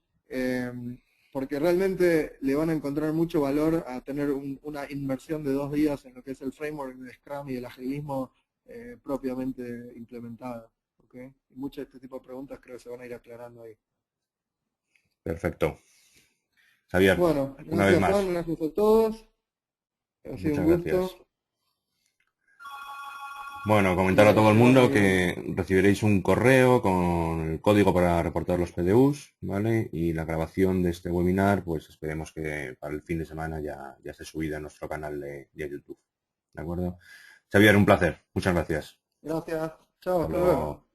porque realmente le van a encontrar mucho valor a tener una inmersión de 2 días en lo que es el framework de Scrum y el agilismo propiamente implementado. ¿Okay? Y muchas de este tipo de preguntas creo que se van a ir aclarando ahí. Perfecto. Xavier, Bueno, una vez gracias más. Juan, gracias a todos. Ha sido un gusto. Gracias. Bueno, comentar a todo el mundo que recibiréis un correo con el código para reportar los PDUs, ¿vale? Y la grabación de este webinar, pues esperemos que para el fin de semana ya esté subida en nuestro canal de YouTube. ¿De acuerdo? Xavier, un placer. Muchas gracias. Gracias. Chao, hasta luego.